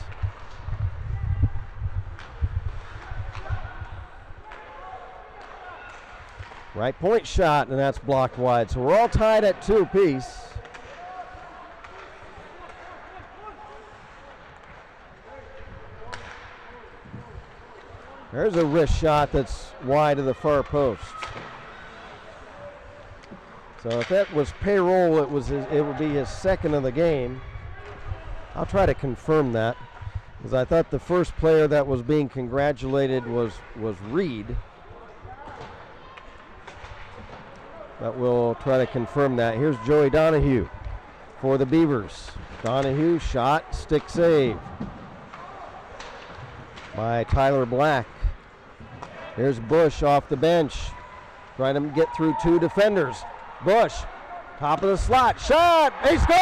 Speaker 4: Right point shot, and that's blocked wide. So we're all tied at 2 apiece. There's a wrist shot that's wide of the far post. So if that was Payroll, it would be his second of the game. I'll try to confirm that, because I thought the first player that was being congratulated was Reed. But we'll try to confirm that. Here's Joey Donahue for the Beavers. Donahue shot, stick save by Tyler Black. Here's Bush off the bench, trying to get through 2 defenders. Bush, top of the slot, shot, they score!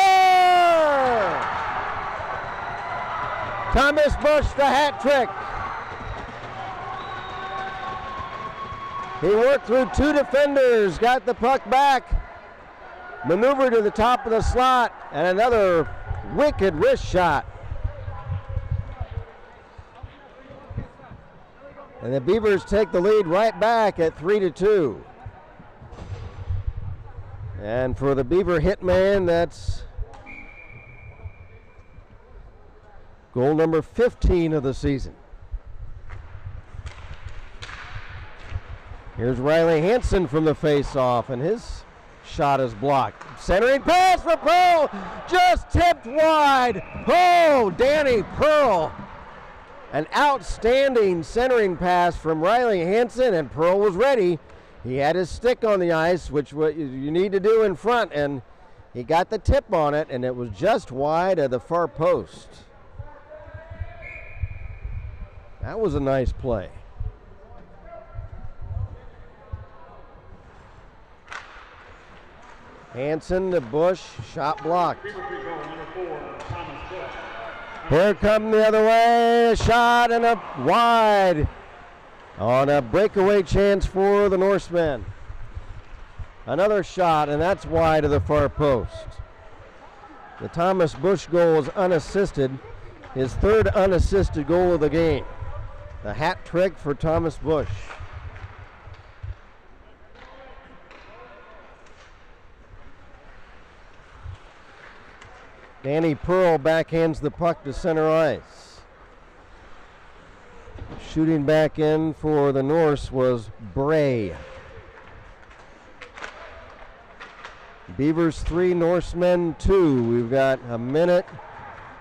Speaker 4: Thomas Bush, the hat trick. He worked through 2 defenders, got the puck back, maneuvered to the top of the slot, and another wicked wrist shot. And the Beavers take the lead right back at 3-2. And for the Beaver hitman, that's goal number 15 of the season. Here's Riley Hansen from the face-off, and his shot is blocked. Centering pass for Pearl, just tipped wide. Oh, Danny Pearl. An outstanding centering pass from Riley Hansen, and Pearl was ready. He had his stick on the ice, which what you need to do in front, and he got the tip on it, and it was just wide of the far post. That was a nice play. Hansen to Bush, shot blocked. Here come the other way, a shot and a wide on a breakaway chance for the Norsemen. Another shot, and that's wide of the far post. The Thomas Bush goal was unassisted, his 3rd unassisted goal of the game. The hat trick for Thomas Bush. Danny Pearl backhands the puck to center ice. Shooting back in for the Norse was Bray. Beavers 3, Norsemen 2. We've got a minute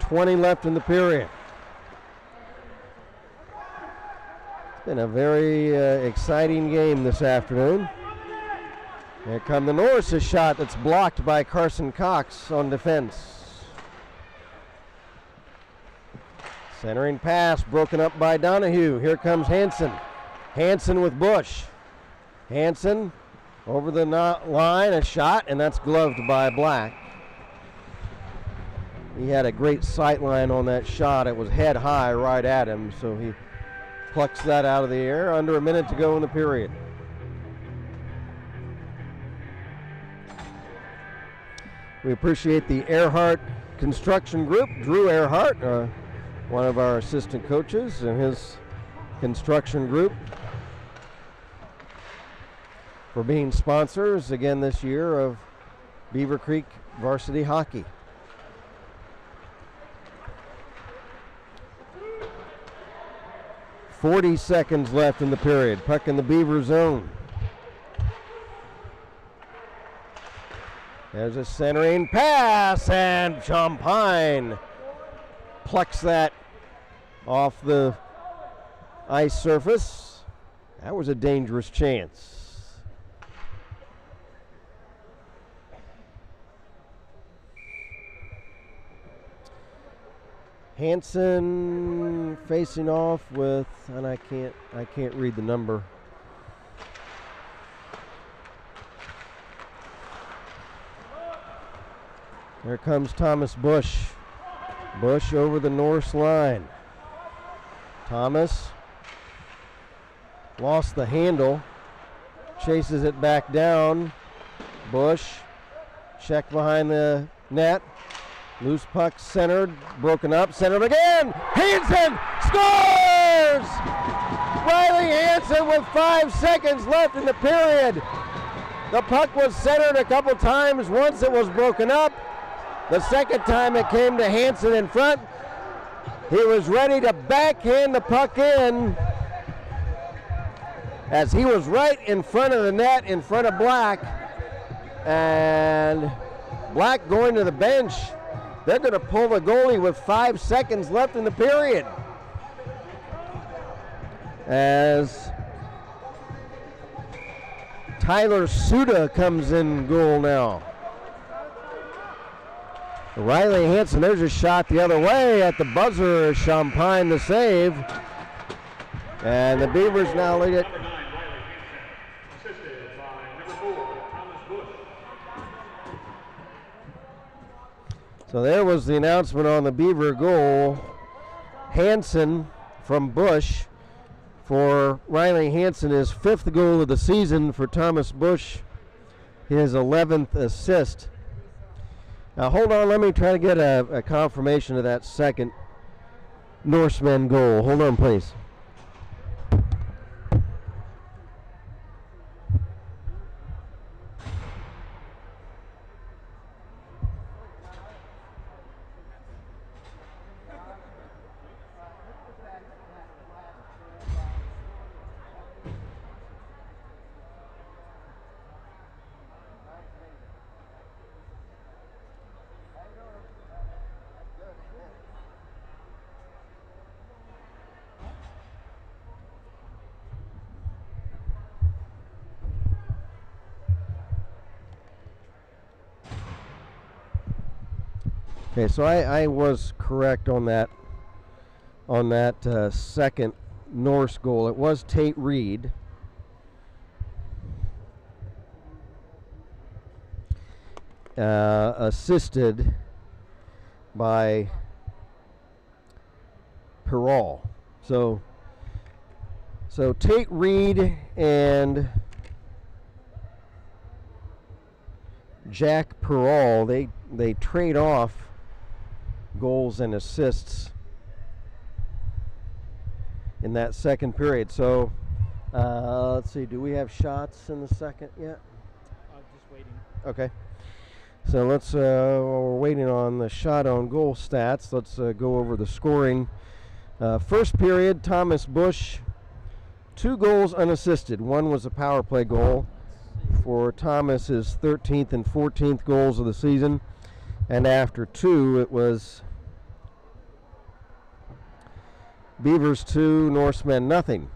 Speaker 4: 20 left in the period. It's been a very exciting game this afternoon. Here come the Norse, a shot that's blocked by Carson Cox on defense. Centering pass broken up by Donahue. Here comes Hansen. Hansen with Bush. Hansen over the line, a shot, and that's gloved by Black. He had a great sight line on that shot. It was head high right at him, so he plucks that out of the air. Under a minute to go in the period. We appreciate the Earhart Construction Group, Drew Earhart, one of our assistant coaches, and his construction group for being sponsors again this year of Beavercreek varsity hockey. .40 seconds left in the period. Puck in the Beaver zone. There's a centering pass, and Champagne plucks that off the ice surface. That was a dangerous chance. Hansen facing off with, and I can't read the number. There comes Thomas Bush. Bush over the Norse line. Thomas lost the handle, chases it back down. Bush checked behind the net. Loose puck centered, broken up, centered again. Hansen scores! Riley Hansen with 5 seconds left in the period. The puck was centered a couple times. Once it was broken up. The second time it came to Hansen in front. He was ready to backhand the puck in as he was right in front of the net, in front of Black. And Black going to the bench. They're going to pull the goalie with 5 seconds left in the period. As Tyler Suda comes in goal now. Riley Hansen, there's a shot the other way at the buzzer. Champagne the save. And the Beavers now lead it.
Speaker 2: Number 9, Riley Hansen, assisted by number 4, Thomas Bush.
Speaker 4: So there was the announcement on the Beaver goal. Hansen from Bush for Riley Hansen, his 5th goal of the season. For Thomas Bush, his 11th assist. Now hold on, let me try to get a confirmation of that second Norseman goal. Hold on, please. Okay, so I was correct on that second Norse goal. It was Tate Reed. Assisted by Perall. So Tate Reed and Jack Perall, they trade off goals and assists in that second period. So let's see, do we have shots in the second yet?
Speaker 1: Just waiting.
Speaker 4: Okay. So let's, while we're waiting on the shot on goal stats, let's go over the scoring. First period, Thomas Bush, 2 goals unassisted. One was a power play goal for Thomas's 13th and 14th goals of the season. And after 2, it was Beavers 2, Norsemen nothing.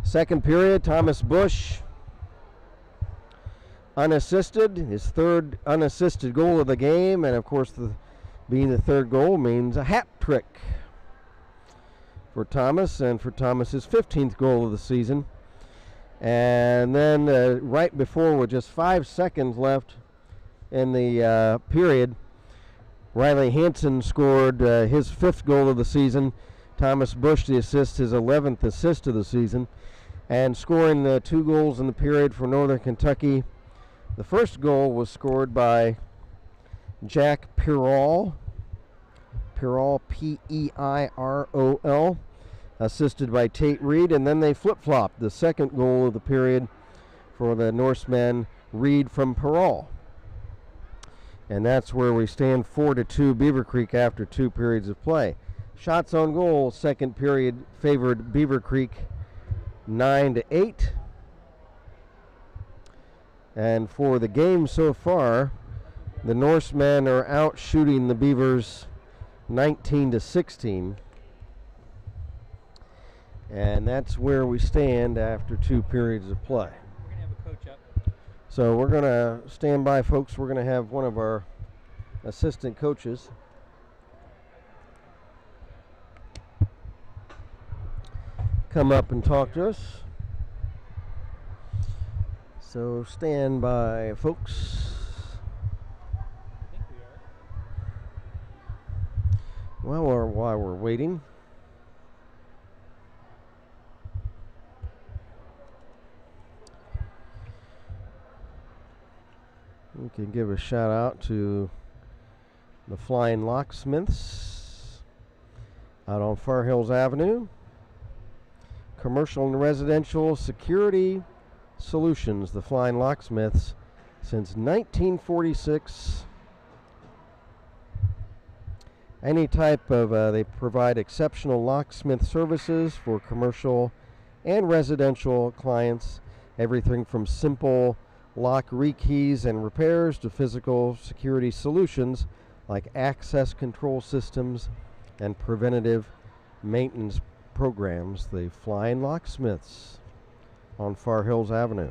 Speaker 4: Second period, Thomas Bush, unassisted, his 3rd unassisted goal of the game, and of course being the 3rd goal means a hat trick for Thomas, and for Thomas's 15th goal of the season. And then right before, with just 5 seconds left in the period, Riley Hansen scored his 5th goal of the season Thomas Bush, the assist, his 11th assist of the season, and scoring 2 goals in the period for Northern Kentucky. The first goal was scored by Jack Peirol, P-E-I-R-O-L, assisted by Tate Reed, and then they flip-flopped the second goal of the period for the Norsemen, Reed from Peirol. And that's where we stand, 4-2 Beavercreek after 2 periods of play. Shots on goal, second period favored Beavercreek 9-8. And for the game so far, the Norsemen are out shooting the Beavers 19-16. And that's where we stand after 2 periods of play.
Speaker 1: We're going to have a coach up.
Speaker 4: So we're going to stand by, folks. We're going to have one of our assistant coaches come up and talk to us. So stand by, folks.
Speaker 1: I think we are.
Speaker 4: Well, while we're waiting, we can give a shout out to the Flying Locksmiths out on Far Hills Avenue. Commercial and residential security solutions, the Flying Locksmiths, since 1946. Any type of, they provide exceptional locksmith services for commercial and residential clients. Everything from simple lock rekeys and repairs to physical security solutions like access control systems and preventative maintenance programs. The Flying Locksmiths on Far Hills Avenue.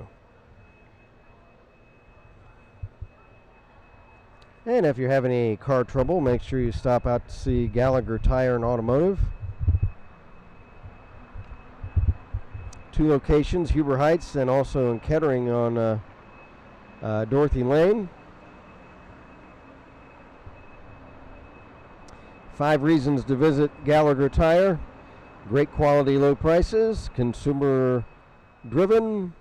Speaker 4: And if you have any car trouble, make sure you stop out to see Gallagher Tire and Automotive. 2 locations, Huber Heights and also in Kettering on Dorothy Lane. 5 reasons to visit Gallagher Tire. Great quality, low prices, consumer driven,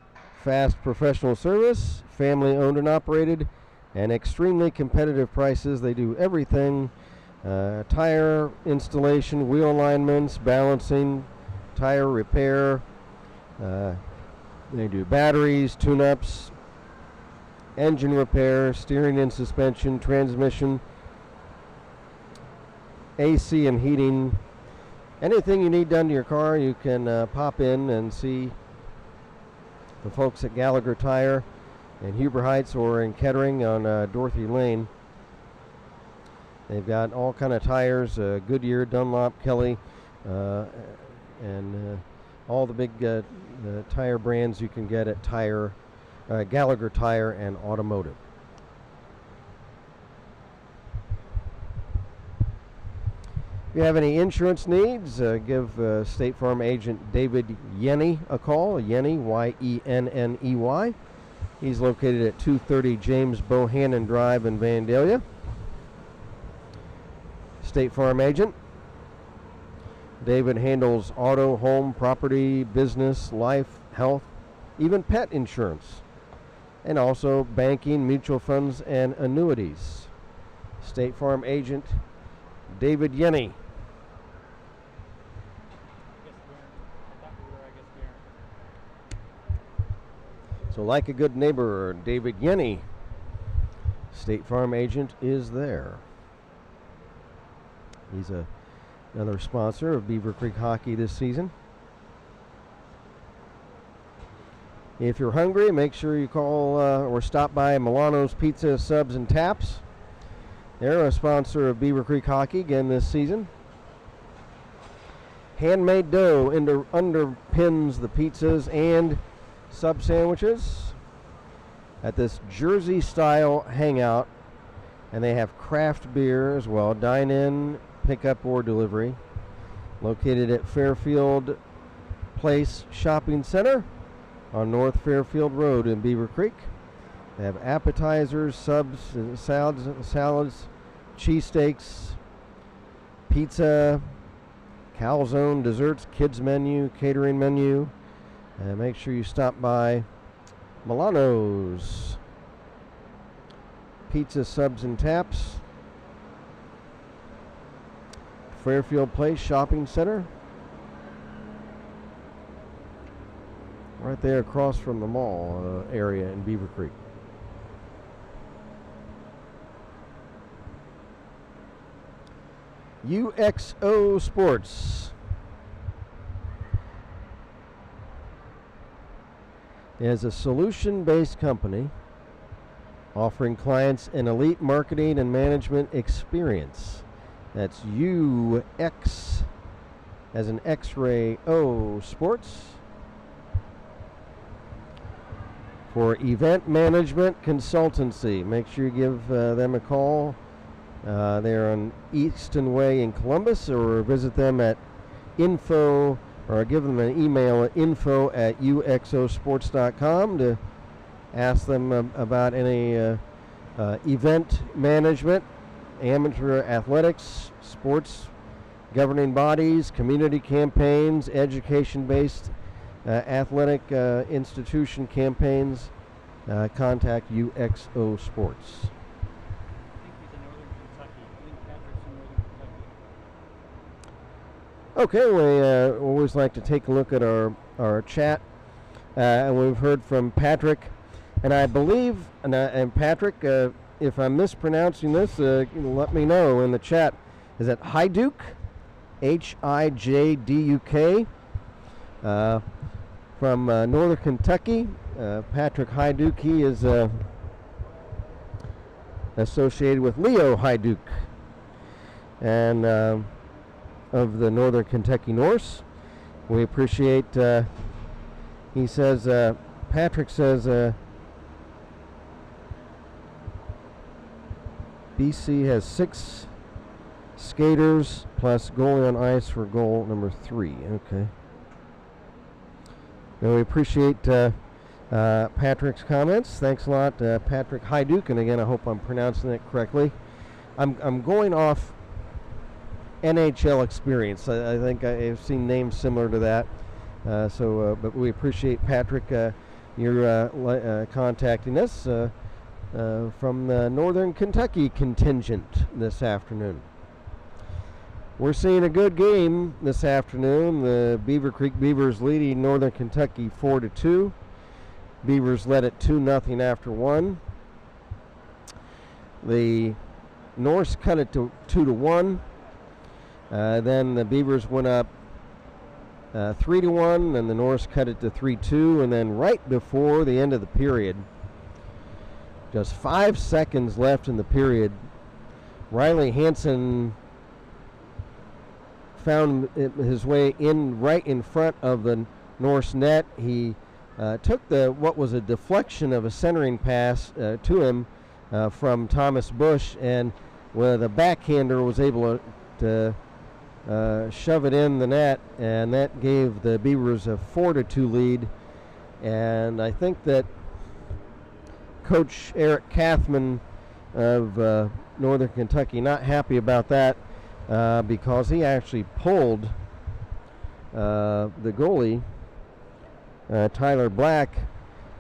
Speaker 4: fast professional service, family owned and operated, and extremely competitive prices. They do everything, tire installation, wheel alignments, balancing, tire repair. They do batteries, tune-ups, engine repair, steering and suspension, transmission, AC and heating. Anything you need done to your car, you can pop in and see the folks at Gallagher Tire in Huber Heights or in Kettering on Dorothy Lane. They've got all kind of tires, Goodyear, Dunlop, Kelly, and all the big tire brands you can get at Gallagher Tire and Automotive. If you have any insurance needs, give State Farm agent David Yenny a call. Yenny, Y-E-N-N-E-Y. He's located at 230 James Bohannon Drive in Vandalia. State Farm agent. David handles auto, home, property, business, life, health, even pet insurance, and also banking, mutual funds, and annuities. State Farm agent David Yenny. So like a good neighbor, David Yenny, State Farm agent, is there. He's another sponsor of Beavercreek hockey this season. If you're hungry, make sure you call or stop by Milano's Pizza, Subs, and Taps. They're a sponsor of Beavercreek hockey again this season. Handmade dough underpins the pizzas and sub sandwiches at this Jersey style hangout, and they have craft beer as well. Dine in, pick up, or delivery. Located at Fairfield Place Shopping Center on North Fairfield Road in Beavercreek. They have appetizers, subs, salads, cheesesteaks, pizza, calzone desserts, kids menu, catering menu. Make sure you stop by Milano's Pizza, Subs, and Taps, Fairfield Place Shopping Center, right there across from the mall area in Beavercreek. UXO Sports is a solution-based company offering clients an elite marketing and management experience. That's UX as in X-ray O Sports. For event management consultancy, make sure you give them a call. They're on Easton Way in Columbus, or visit them at info, or give them an email at info@uxosports.com to ask them about any event management, amateur athletics, sports governing bodies, community campaigns, education-based athletic institution campaigns. Contact UXO Sports. Okay, we always like to take a look at our chat, and we've heard from Patrick, and I believe, and Patrick, if I'm mispronouncing this, let me know in the chat. Is it Hijduk? Hijduk, from Northern Kentucky. Patrick Hijduk, he is associated with Leo Hijduk, and of the Northern Kentucky Norse. We appreciate, he says, Patrick says, BC has 6 skaters plus goalie on ice for goal number 3. Okay. Well, we appreciate Patrick's comments. Thanks a lot, Patrick Hijduk, and again, I hope I'm pronouncing it correctly. I'm going off NHL experience. I think I've seen names similar to that. But we appreciate Patrick, your contacting us from the Northern Kentucky contingent this afternoon. We're seeing a good game this afternoon. The Beavercreek Beavers leading Northern Kentucky 4-2. Beavers led it 2-0 after 1. The Norse cut it to 2-1. Then the Beavers went up 3-1, and the Norse cut it to 3-2, and then right before the end of the period, just 5 seconds left in the period, Riley Hansen found his way in right in front of the Norse net. He took what was a deflection of a centering pass to him from Thomas Bush, and with a backhander was able to shove it in the net, and that gave the Beavers a 4-2 lead. And I think that Coach Eric Kathman of Northern Kentucky not happy about that because he actually pulled the goalie, Tyler Black,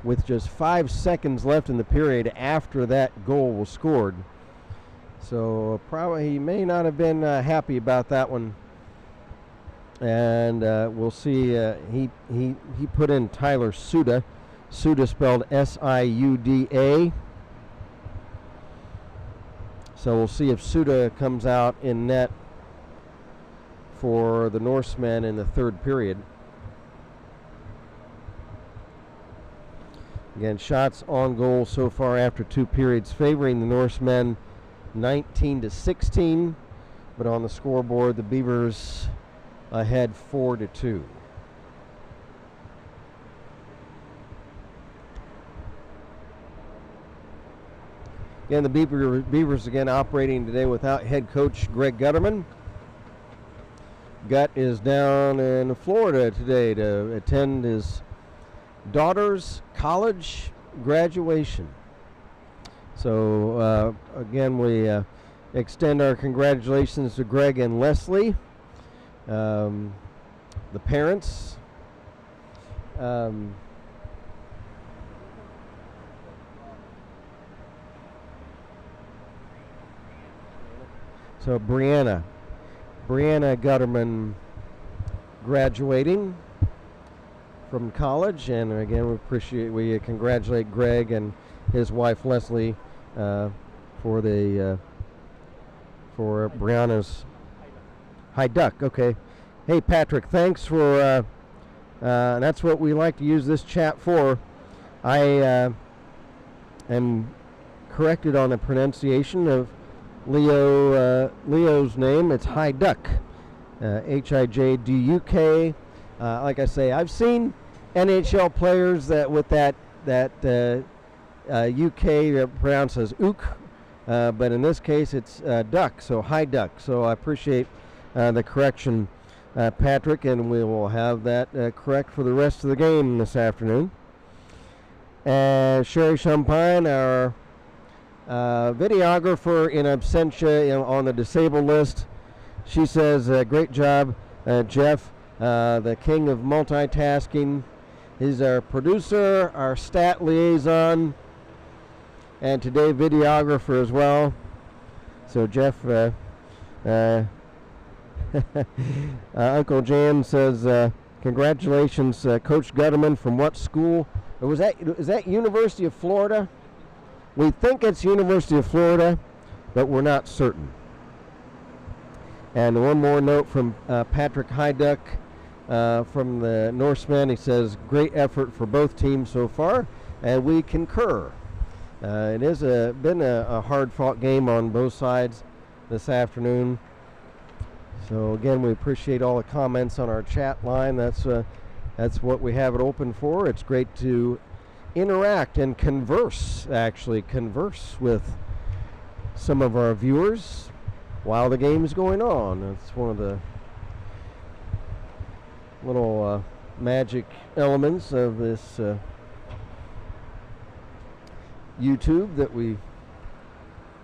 Speaker 4: with just 5 seconds left in the period after that goal was scored. So probably he may not have been happy about that one. And we'll see. He put in Tyler Suda. Suda spelled S-I-U-D-A. So we'll see if Suda comes out in net for the Norsemen in the third period. Again, shots on goal so far after 2 periods favoring the Norsemen 19-16, but on the scoreboard the Beavers ahead 4-2. Again, the Beavers again operating today without head coach Greg Gutterman. Gut is down in Florida today to attend his daughter's college graduation. So again, we extend our congratulations to Greg and Leslie the parents. So Brianna Gutterman graduating from college, and again we congratulate Greg and his wife Leslie for Brianna's High Duck. Okay, hey Patrick, thanks for that's what we like to use this chat for. I am corrected on the pronunciation of Leo's name. It's High Duck, Hijduk. Like I say, I've seen NHL players that with that UK pronounced as ook, but in this case it's duck, so High Duck. So I appreciate the correction, Patrick, and we will have that correct for the rest of the game this afternoon. Sherry Champagne, our videographer in absentia on the disabled list, she says, great job, Jeff, the king of multitasking. He's our producer, our stat liaison, and today videographer as well. So Jeff, Uncle Jan says, congratulations, Coach Gutterman. From what school? Is that University of Florida? We think it's University of Florida, but we're not certain. And one more note from Patrick Hyduck from the Norseman. He says, great effort for both teams so far, and we concur. It has been a hard-fought game on both sides this afternoon. So again, we appreciate all the comments on our chat line. That's what we have it open for. It's great to interact and converse with some of our viewers while the game is going on. It's one of the little magic elements of this YouTube that we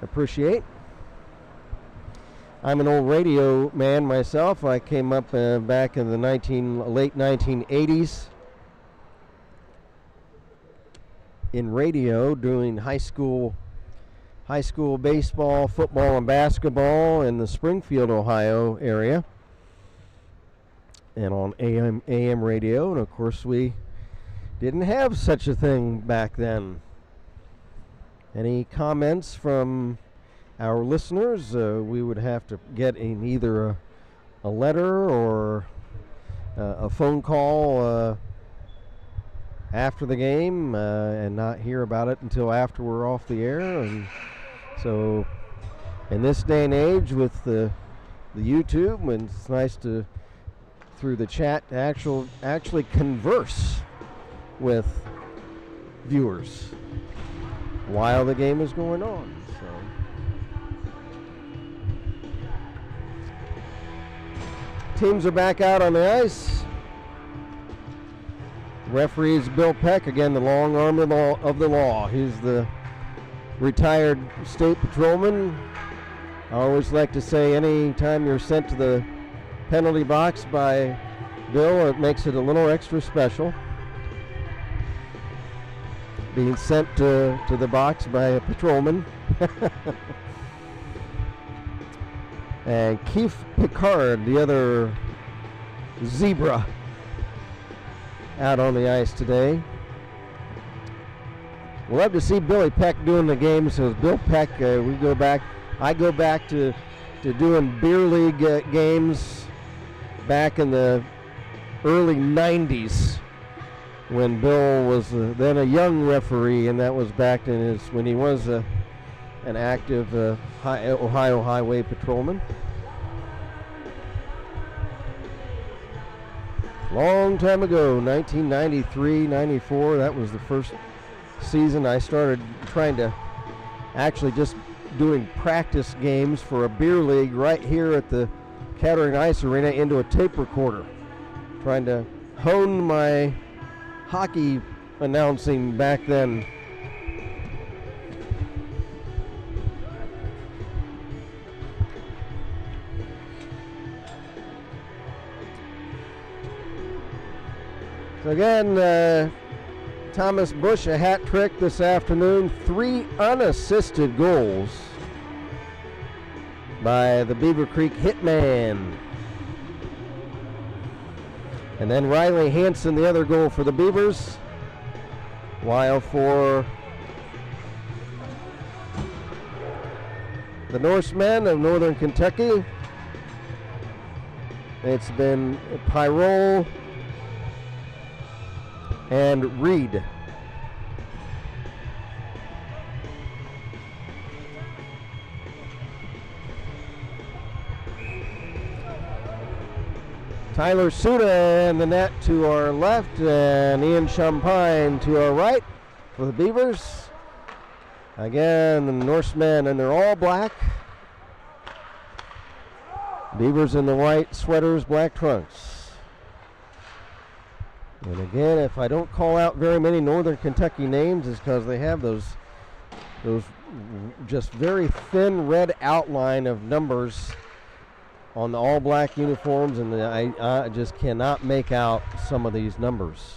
Speaker 4: appreciate. I'm an old radio man myself. I came up back in the late 1980s in radio, doing high school baseball, football, and basketball in the Springfield, Ohio area, and on AM radio. And of course, we didn't have such a thing back then. Any comments from our listeners? We would have to get in either a letter or a phone call after the game and not hear about it until after we're off the air. And so in this day and age with the YouTube, and it's nice to, through the chat, to actually converse with viewers while the game is going on. So teams are back out on the ice. Referee is Bill Peck, again the long arm of the law. He's the retired state patrolman. I always like to say, any time you're sent to the penalty box by Bill, it makes it a little extra special. Being sent to the box by a patrolman. And Keith Picard, the other zebra, out on the ice today. We'll love to see Billy Peck doing the game. So Bill Peck, I go back to doing beer league games back in the early 90s when Bill was then a young referee, and that was back in when he was an active Ohio Highway patrolman. Long time ago, 1993, 94, that was the first season I started trying to actually just doing practice games for a beer league right here at the Kettering Ice Arena into a tape recorder. Trying to hone my hockey announcing back then. So again, Thomas Bush a hat trick this afternoon. 3 unassisted goals by the Beavercreek hitman. And then Riley Hansen, the other goal for the Beavers. While for the Norsemen of Northern Kentucky, it's been Pyrol and Reed. Tyler Suda in the net to our left, and Ian Champagne to our right for the Beavers. Again, the Norsemen, and they're all black. Beavers in the white sweaters, black trunks. And again, if I don't call out very many Northern Kentucky names, it's because they have those just very thin red outline of numbers on the all black uniforms, and I just cannot make out some of these numbers.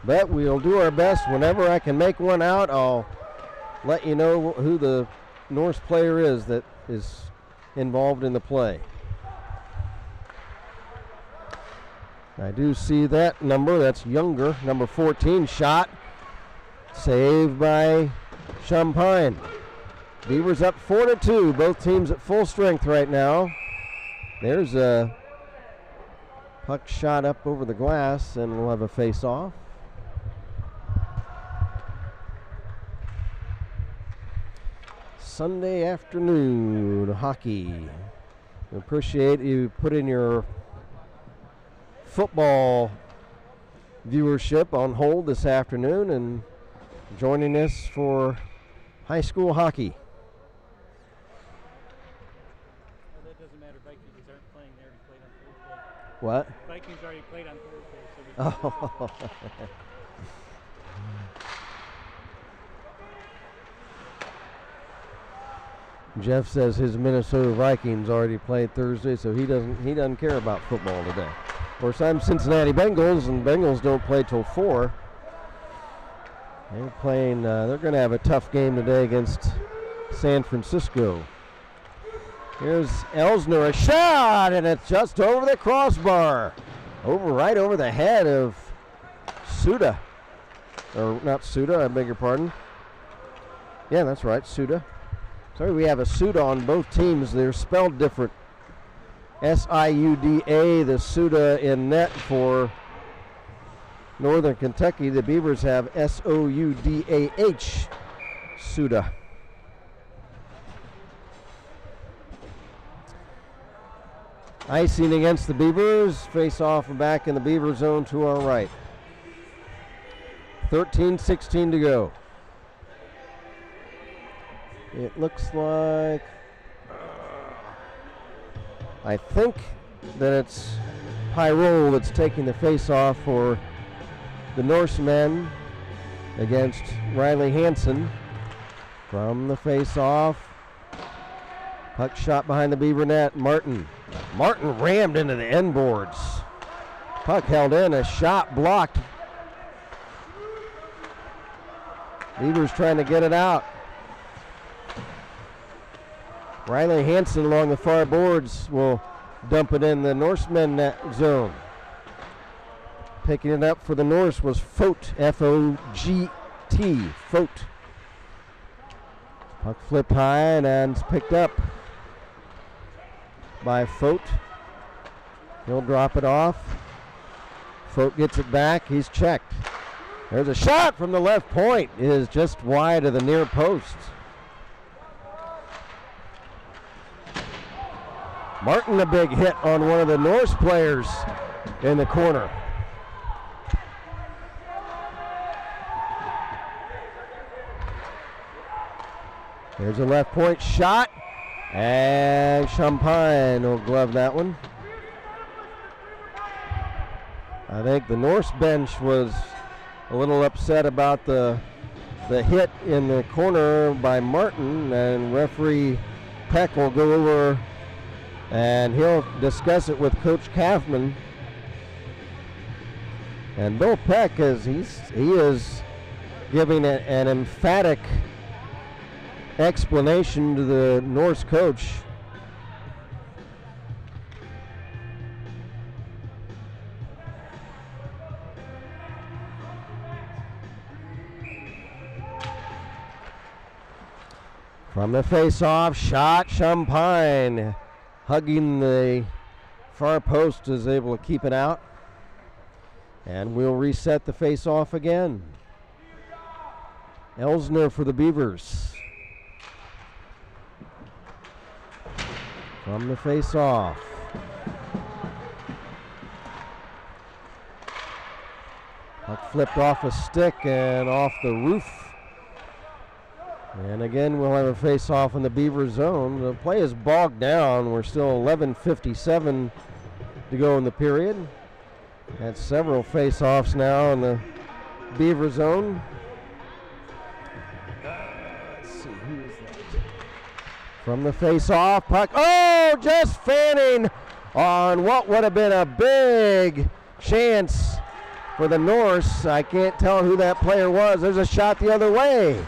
Speaker 4: But we'll do our best. Whenever I can make one out, I'll let you know who the Norse player is that is involved in the play. I do see that number. That's Younger, number 14, shot. Saved by Champagne. Beavers up 4-2. Both teams at full strength right now. There's a puck shot up over the glass, and we'll have a face-off. Sunday afternoon hockey. We appreciate you putting your football viewership on hold this afternoon and joining us for high school hockey. What?
Speaker 1: Vikings already played on Thursday. So
Speaker 4: Jeff says his Minnesota Vikings already played Thursday, so he doesn't care about football today. Of course, I'm Cincinnati Bengals, and Bengals don't play till 4. They're playing. They're going to have a tough game today against San Francisco. Here's Elsner, a shot, and it's just over the crossbar. Right over the head of Suda. Or not Suda, I beg your pardon. Yeah, that's right, Suda. Sorry, we have a Suda on both teams. They're spelled different. S-I-U-D-A, the Suda in net for Northern Kentucky. The Beavers have S-O-U-D-A-H, Suda. Icing against the Beavers. Face off and back in the Beaver zone to our right. 13-16 to go. It looks like, I think that it's Pyrol that's taking the face off for the Norsemen against Riley Hansen. From the face off, puck shot behind the Beaver net. Martin rammed into the end boards. Puck held in, a shot blocked. Beavers trying to get it out. Riley Hansen along the far boards will dump it in the Norsemen net zone. Picking it up for the Norse was Fogt, F-O-G-T, Fogt. Puck flip high and it's picked up by Fogt. He'll drop it off. Fogt gets it back. He's checked. There's a shot from the left point. It is just wide of the near post. Martin, a big hit on one of the Norse players in the corner. There's a left point shot, and Champagne will glove that one. I think the Norse bench was a little upset about the hit in the corner by Martin, and referee Peck will go over and he'll discuss it with Coach Kaufman. And Bill Peck he is giving an emphatic explanation to the Norse coach. From the face-off, shot Champagne, hugging the far post, is able to keep it out. And we'll reset the face-off again. Elsner for the Beavers. From the face-off. Puck flipped off a stick and off the roof. And again, we'll have a face-off in the Beaver zone. The play is bogged down. We're still 11:57 to go in the period. Had several face-offs now in the Beaver zone. Let's see, who is that? From the face-off, puck. Oh, just fanning on what would have been a big chance for the Norse. I can't tell who that player was. There's a shot the other way.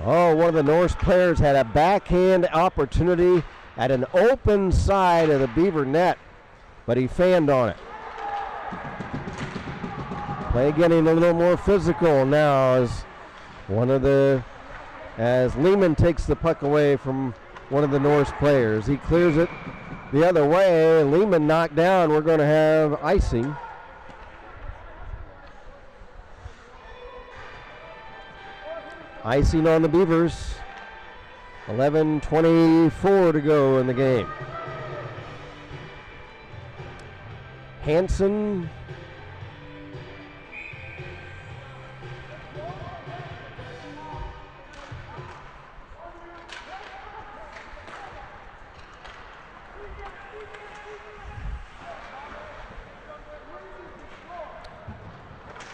Speaker 4: Oh, one of the Norse players had a backhand opportunity at an open side of the Beaver net, but he fanned on it. Play getting a little more physical now as Lehman takes the puck away from one of the Norse players. He clears it the other way. Lehman knocked down. We're going to have icing. Icing on the Beavers. 11:24 to go in the game. Hansen.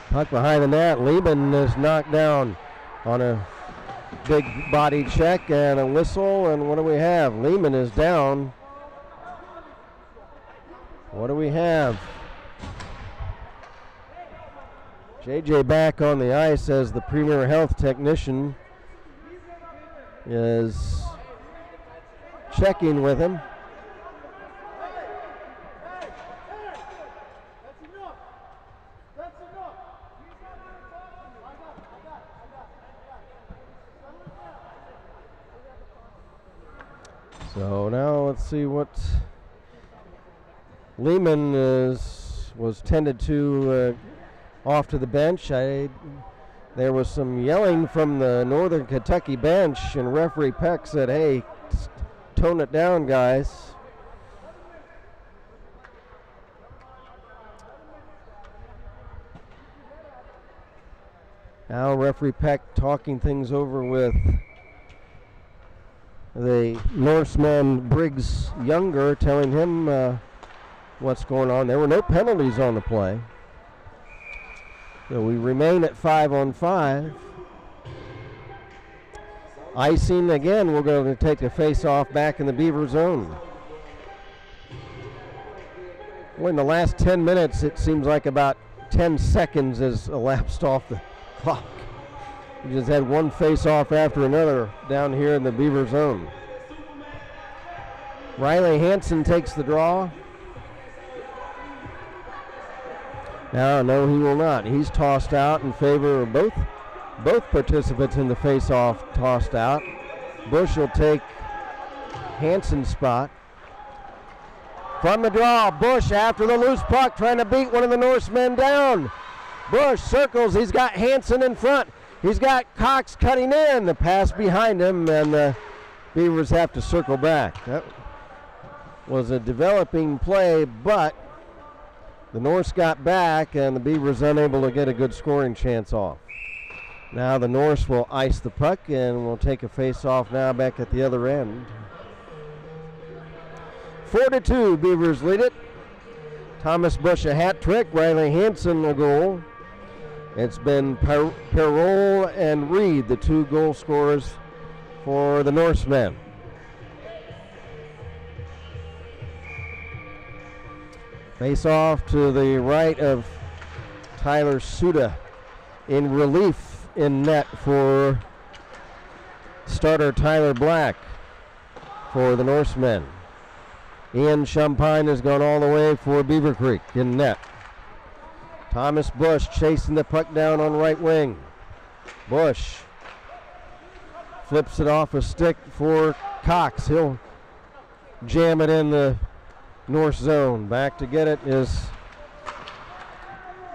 Speaker 4: Puck behind the net. Lehman is knocked down on a big body check and a whistle, and what do we have? Lehman is down. What do we have? JJ back on the ice as the Premier Health technician is checking with him. So now let's see what Lehman was tended to off to the bench. There was some yelling from the Northern Kentucky bench, and referee Peck said, "Hey, tone it down, guys." Now referee Peck talking things over with the Norseman Briggs Younger, telling him what's going on. There were no penalties on the play. So we remain at 5-on-5. Icing again. We're going to take a face-off back in the Beaver zone. Well, in the last 10 minutes, it seems like about 10 seconds has elapsed off the clock. We just had one face-off after another down here in the Beaver zone. Riley Hansen takes the draw. No, he will not. He's tossed out in favor of both participants in the face-off tossed out. Bush will take Hansen's spot. From the draw, Bush after the loose puck, trying to beat one of the Norsemen down. Bush circles. He's got Hansen in front. He's got Cox cutting in. The pass behind him, and the Beavers have to circle back. That was a developing play, but the Norse got back, and the Beavers unable to get a good scoring chance off. Now the Norse will ice the puck, and we'll take a face-off now back at the other end. 4-2, Beavers lead it. Thomas Bush a hat trick, Riley Hansen a goal. It's been Perrol and Reed, the two goal scorers for the Norsemen. Face off to the right of Tyler Suda in relief in net for starter Tyler Black for the Norsemen. Ian Champagne has gone all the way for Beavercreek in net. Thomas Bush chasing the puck down on right wing. Bush flips it off a stick for Cox. He'll jam it in the North zone. Back to get it is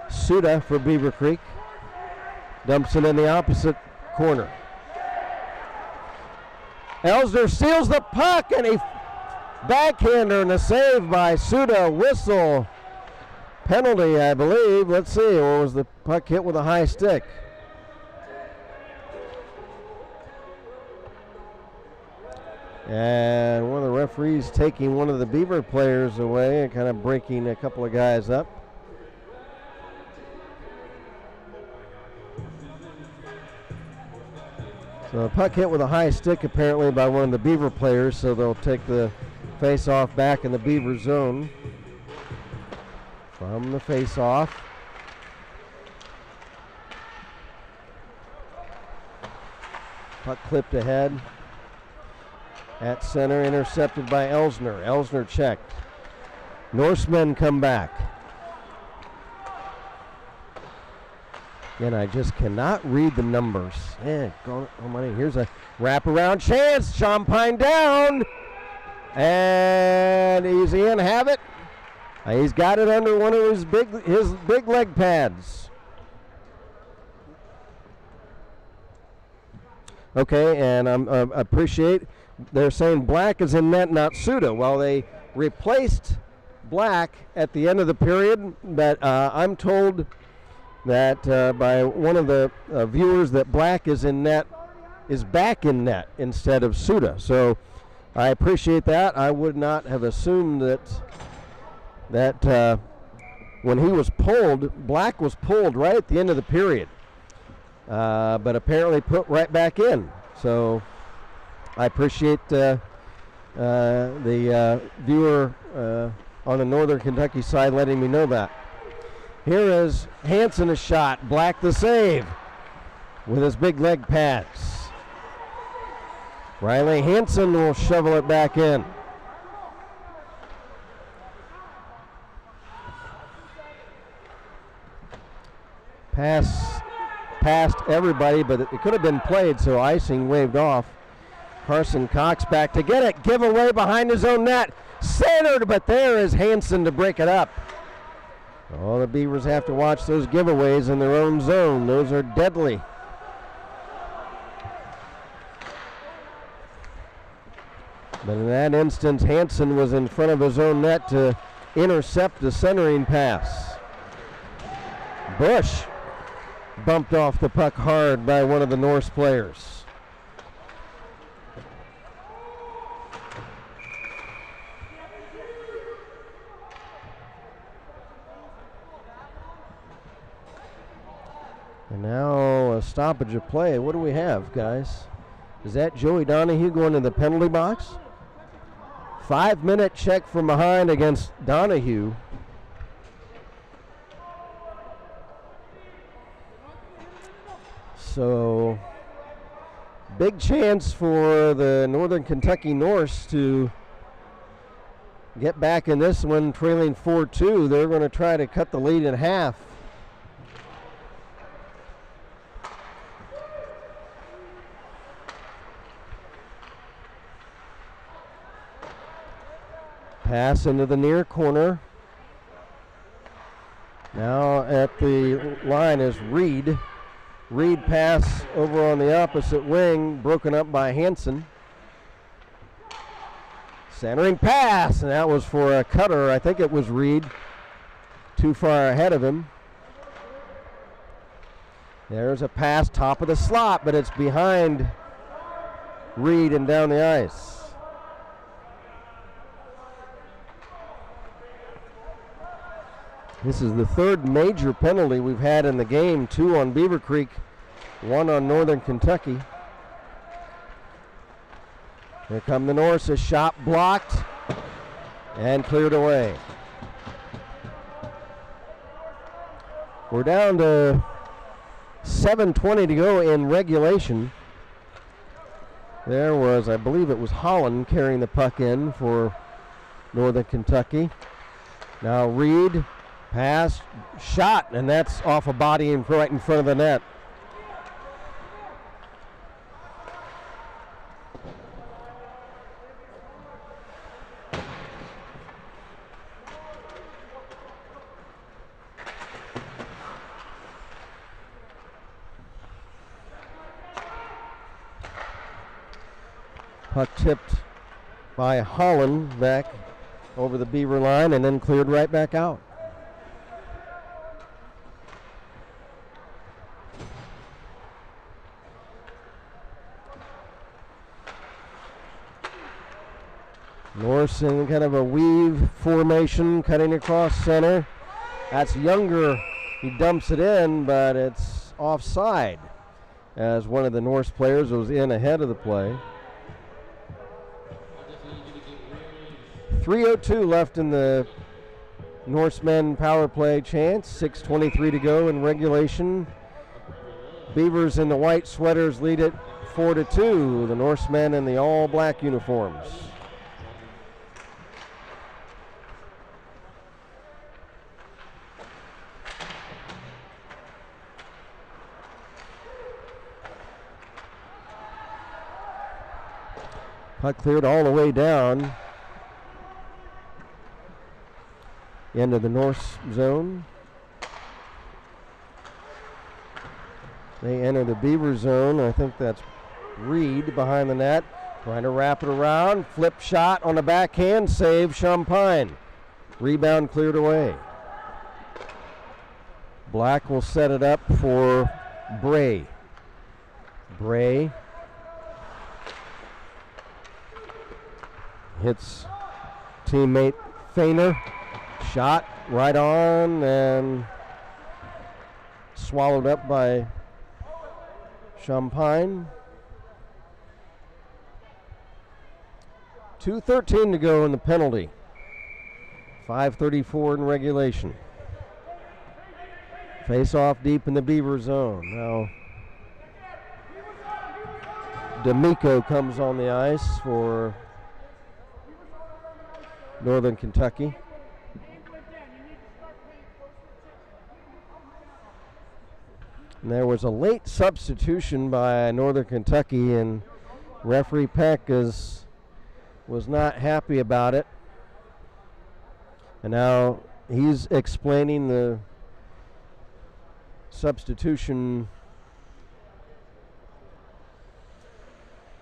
Speaker 4: Suda for Beavercreek. Dumps it in the opposite corner. Elsner steals the puck and he backhander and a save by Suda. Whistle. Penalty, I believe. Let's see. Or was the puck hit with a high stick? And one of the referees taking one of the Beaver players away and kind of breaking a couple of guys up. So a puck hit with a high stick apparently by one of the Beaver players, so they'll take the face-off back in the Beaver zone. From the face-off. Puck clipped ahead. At center, intercepted by Elsner. Elsner checked. Norsemen come back. Again, I just cannot read the numbers. Here's a wraparound chance. Champagne down. And he's in. Have it. He's got it under one of his big leg pads. Okay, and I appreciate they're saying Black is in net, not Suda. Well, they replaced Black at the end of the period, but I'm told that by one of the viewers that Black is back in net instead of Suda. So I appreciate that. I would not have assumed that when he was pulled, Black was pulled right at the end of the period, but apparently put right back in. So I appreciate the viewer on the Northern Kentucky side letting me know that. Here is Hansen a shot. Black the save with his big leg pads. Riley Hansen will shovel it back in. Pass past everybody, but it could have been played, so icing waved off. Carson Cox back to get it. Giveaway behind his own net. Centered, but there is Hansen to break it up. Oh, the Beavers have to watch those giveaways in their own zone. Those are deadly. But in that instance, Hansen was in front of his own net to intercept the centering pass. Bush bumped off the puck hard by one of the Norse players. And now a stoppage of play. What do we have, guys? Is that Joey Donahue going to the penalty box? 5-minute check from behind against Donahue. So, big chance for the Northern Kentucky Norse to get back in this one, trailing 4-2. They're going to try to cut the lead in half. Pass into the near corner. Now at the line is Reed. Reed pass over on the opposite wing, broken up by Hansen. Centering pass, and that was for a cutter. I think it was Reed. Too far ahead of him. There's a pass, top of the slot, but it's behind Reed and down the ice. This is the third major penalty we've had in the game. 2 on Beavercreek, 1 on Northern Kentucky. Here come the Norse. A shot blocked and cleared away. We're down to 7:20 to go in regulation. There was, I believe it was Holland carrying the puck in for Northern Kentucky. Now Reed, pass, shot, and that's off a body right in front of the net. Puck tipped by Holland back over the Beaver line and then cleared right back out. Norse in kind of a weave formation, cutting across center. That's Younger. He dumps it in, but it's offside as one of the Norse players was in ahead of the play. 3:02 left in the Norsemen power play chance. 6:23 to go in regulation. Beavers in the white sweaters lead it 4-2. The Norsemen in the all black uniforms. Puck cleared all the way down into the Norse zone. They enter the Beaver zone. I think that's Reed behind the net, trying to wrap it around. Flip shot on the backhand, save Champagne. Rebound cleared away. Black will set it up for Bray. Bray hits teammate Feiner. Shot right on and swallowed up by Champagne. 2:13 to go in the penalty. 5:34 in regulation. Face off deep in the Beaver zone. Now D'Amico comes on the ice for Northern Kentucky. And there was a late substitution by Northern Kentucky, and referee Peck was not happy about it. And now he's explaining the substitution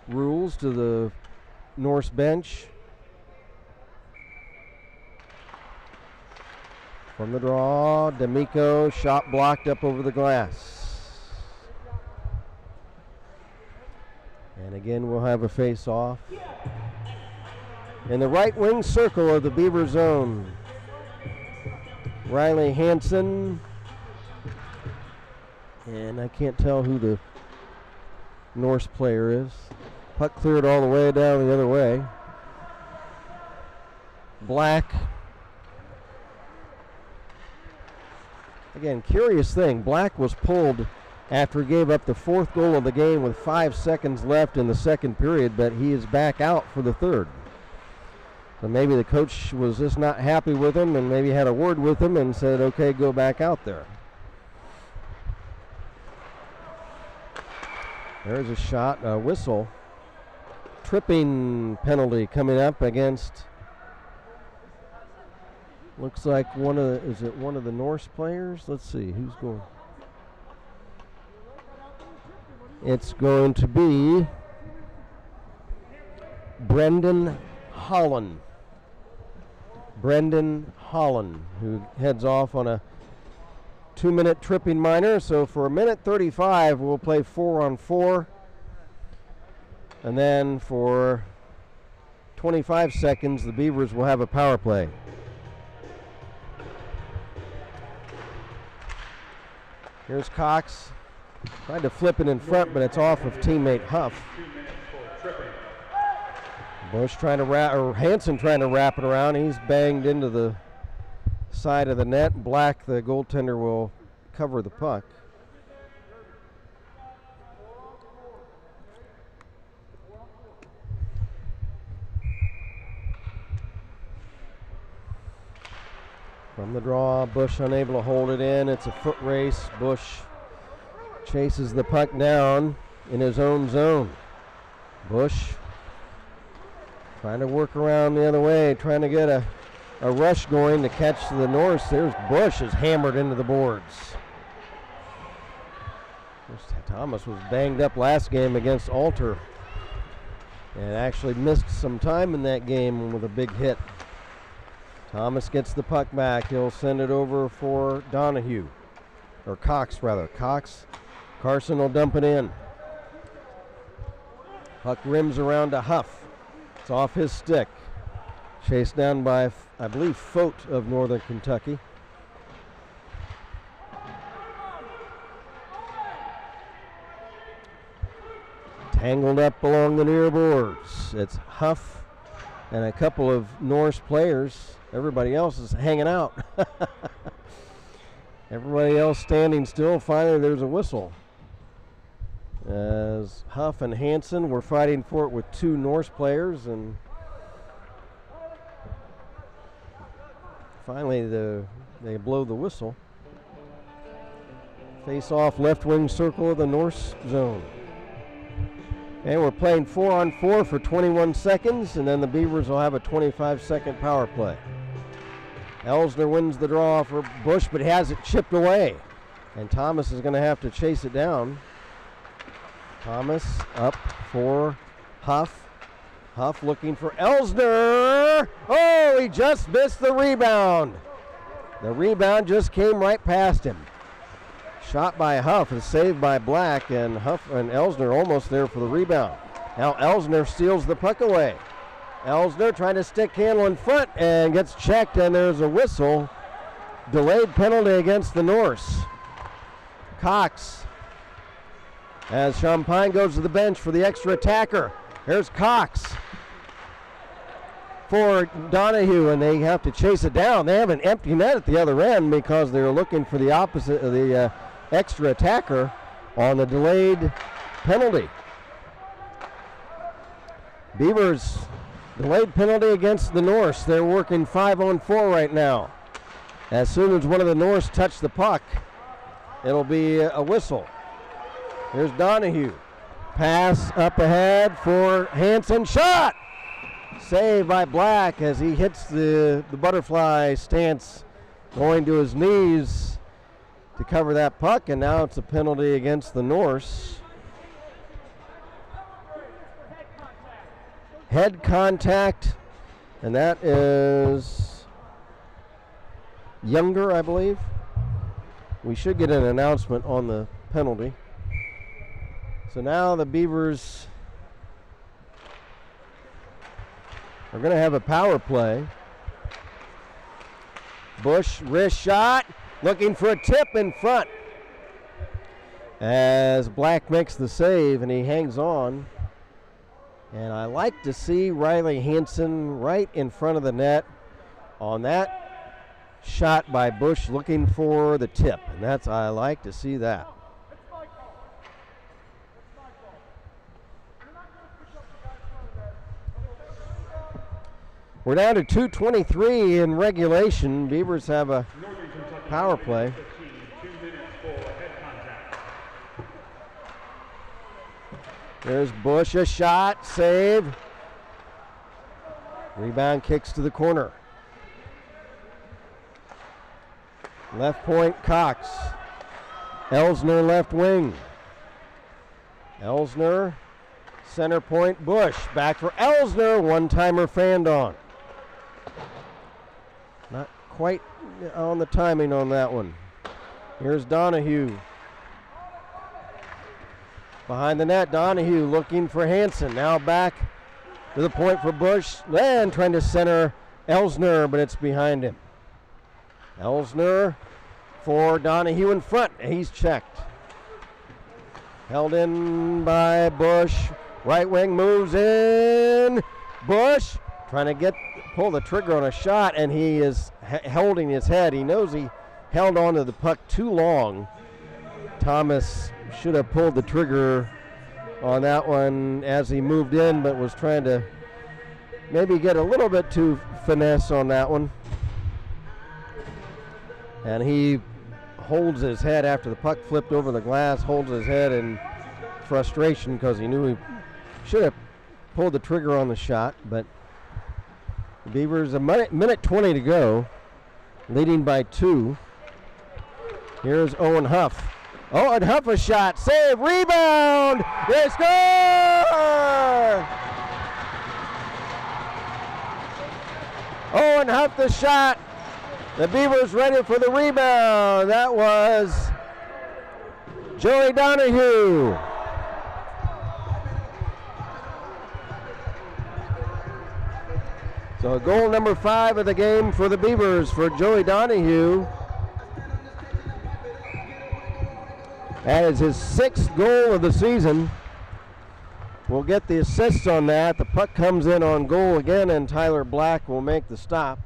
Speaker 4: rules to the Norse bench. From the draw, D'Amico, shot blocked up over the glass. And again, we'll have a face-off. In the right wing circle of the Beaver zone, Riley Hansen. And I can't tell who the Norse player is. Puck cleared all the way down the other way. Black. Again, curious thing, Black was pulled after he gave up the fourth goal of the game with 5 seconds left in the second period, but he is back out for the third. So maybe the coach was just not happy with him and maybe had a word with him and said, okay, go back out there. There's a shot, a whistle. Tripping penalty coming up against, looks like is it one of the Norse players? Let's see, who's going? It's going to be Brendan Holland. Brendan Holland, who heads off on a 2-minute tripping minor. So for 1:35, we'll play 4-on-4. And then for 25 seconds, the Beavers will have a power play. Here's Cox. Tried to flip it in front, but it's off of teammate Huff. Bush trying to Hansen trying to wrap it around. He's banged into the side of the net. Black, the goaltender, will recover the puck. From the draw, Bush unable to hold it in. It's a foot race. Bush chases the puck down in his own zone. Bush trying to work around the other way, trying to get a rush going to catch the Norse. There's Bush is hammered into the boards. Thomas was banged up last game against Alter and actually missed some time in that game with a big hit. Thomas gets the puck back. He'll send it over for Donahue, or Cox rather. Cox, Carson will dump it in. Puck rims around to Huff. It's off his stick. Chased down by, I believe, Fote of Northern Kentucky. Tangled up along the near boards. It's Huff and a couple of Norse players. Everybody else is hanging out. Everybody else standing still. Finally, there's a whistle. As Huff and Hansen were fighting for it with two Norse players, and finally they blow the whistle. Face off left wing circle of the Norse zone. And we're playing 4-on-4 for 21 seconds, and then the Beavers will have a 25-second power play. Elsner wins the draw for Bush, but has it chipped away. And Thomas is going to have to chase it down. Thomas up for Huff. Huff looking for Elsner. Oh, he just missed the rebound. The rebound just came right past him. Shot by Huff is saved by Black, and Huff and Elsner almost there for the rebound. Now Elsner steals the puck away. Elsner trying to stick handle in front and gets checked, and there's a whistle. Delayed penalty against the Norse. Cox, as Champagne goes to the bench for the extra attacker. Here's Cox for Donahue, and they have to chase it down. They have an empty net at the other end because they're looking for the opposite of the extra attacker on the delayed penalty. Beavers delayed penalty against the Norse. They're working 5-on-4 right now. As soon as one of the Norse touch the puck, it'll be a whistle. Here's Donahue. Pass up ahead for Hansen. Shot! Saved by Black as he hits the butterfly stance, going to his knees to cover that puck, and now it's a penalty against the Norse. Head contact, and that is Younger, I believe. We should get an announcement on the penalty. So now the Beavers are going to have a power play. Bush, wrist shot, looking for a tip in front. As Black makes the save and he hangs on. And I like to see Riley Hansen right in front of the net on that shot by Bush, looking for the tip. And I like to see that. We're down to 2:23 in regulation. Beavers have a power play.
Speaker 2: 2 minutes for head contact.
Speaker 4: There's Bush, a shot, save. Rebound kicks to the corner. Left point, Cox. Elsner left wing. Elsner, center point, Bush. Back for Elsner, one-timer fanned on. Not quite on the timing on that one. Here's Donahue. Behind the net, Donahue looking for Hansen. Now back to the point for Bush. Then trying to center Elsner, but it's behind him. Elsner for Donahue in front. He's checked. Held in by Bush. Right wing moves in. Bush trying to pull the trigger on a shot, and he is holding his head. He knows he held on to the puck too long. Thomas should have pulled the trigger on that one as he moved in, but was trying to maybe get a little bit too finesse on that one. And he holds his head after the puck flipped over the glass, holds his head in frustration because he knew he should have pulled the trigger on the shot. But the Beavers, a minute 20 to go, leading by 2. Here's Owen Huff. Owen Huff a shot, save, rebound, they score! Owen Huff the shot. The Beavers ready for the rebound. That was Joey Donahue. So goal number 5 of the game for the Beavers for Joey Donahue. That is his 6th goal of the season. We'll get the assists on that. The puck comes in on goal again, and Tyler Black will make the stop.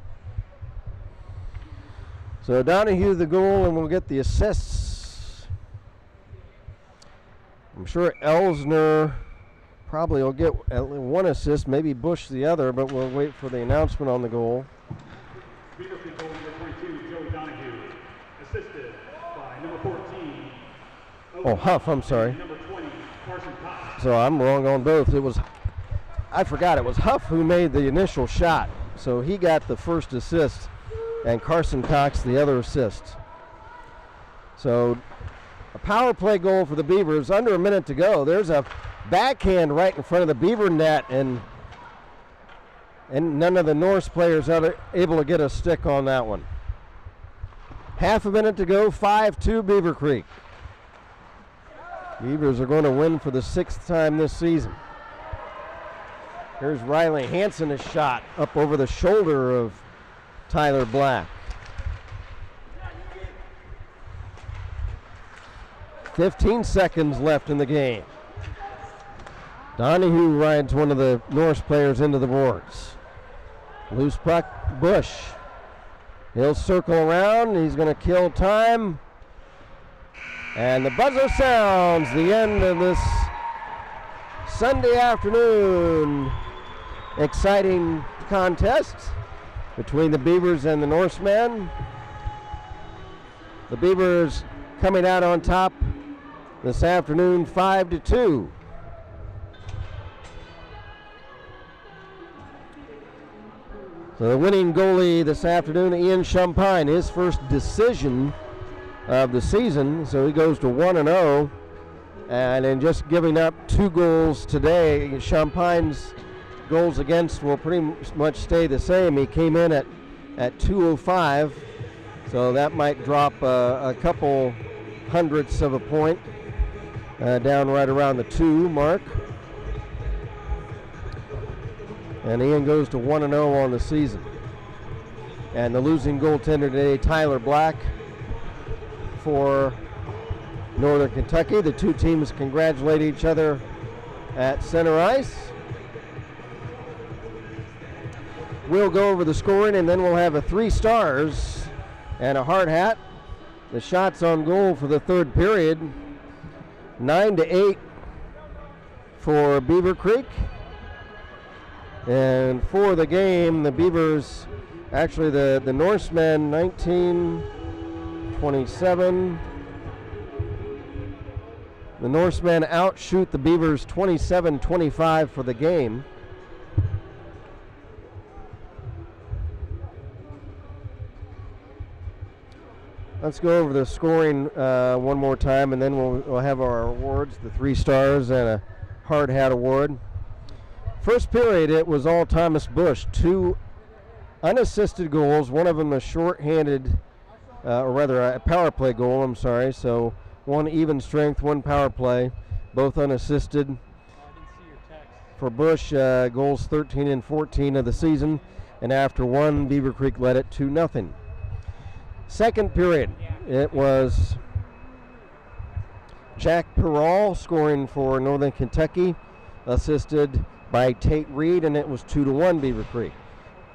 Speaker 4: So Donahue the goal, and we'll get the assists. I'm sure Elsner probably will get one assist, maybe Bush the other, but we'll wait for the announcement on the goal.
Speaker 2: Beavercreek goal number 22, Joey Donahue, assisted by number 14.
Speaker 4: Oh, Huff, I'm sorry.
Speaker 2: Number 20, Carson Cox.
Speaker 4: So I'm wrong on both. I forgot it was Huff who made the initial shot. So he got the first assist, and Carson Cox the other assist. So a power play goal for the Beavers, under a minute to go. There's a backhand right in front of the Beaver net, and none of the Norse players are able to get a stick on that one. Half a minute to go, 5-2 Beavercreek. Beavers are going to win for the 6th time this season. Here's Riley Hansen, a shot up over the shoulder of Tyler Black. 15 seconds left in the game. Donahue rides one of the Norse players into the boards. Loose puck, Bush. He'll circle around. He's going to kill time. And the buzzer sounds. The end of this Sunday afternoon exciting contest between the Beavers and the Norsemen. The Beavers coming out on top this afternoon, 5-2. So the winning goalie this afternoon, Ian Champagne, his first decision of the season. So he goes to 1-0. And in just giving up 2 goals today, Champagne's goals against will pretty much stay the same. He came in at 205. So that might drop a couple hundredths of a point down right around the 2 mark. And Ian goes to 1-0 on the season. And the losing goaltender today, Tyler Black, for Northern Kentucky. The 2 teams congratulate each other at center ice. We'll go over the scoring, and then we'll have a 3 stars and a hard hat. The shots on goal for the 3rd period, 9-8 for Beavercreek. And for the game, the Beavers, actually the Norsemen, 19-27. The Norsemen outshoot the Beavers 27-25 for the game. Let's go over the scoring one more time, and then we'll have our awards, the 3 stars and a hard hat award. First period, it was all Thomas Bush. 2 unassisted goals, one of them a short-handed, or rather a power play goal, I'm sorry. So 1 even strength, 1 power play, both unassisted. For Bush, goals 13 and 14 of the season, and after 1, Beavercreek led it 2-0. Second period, it was Jack Perral scoring for Northern Kentucky, assisted by Tate Reed, and it was 2-1 Beavercreek.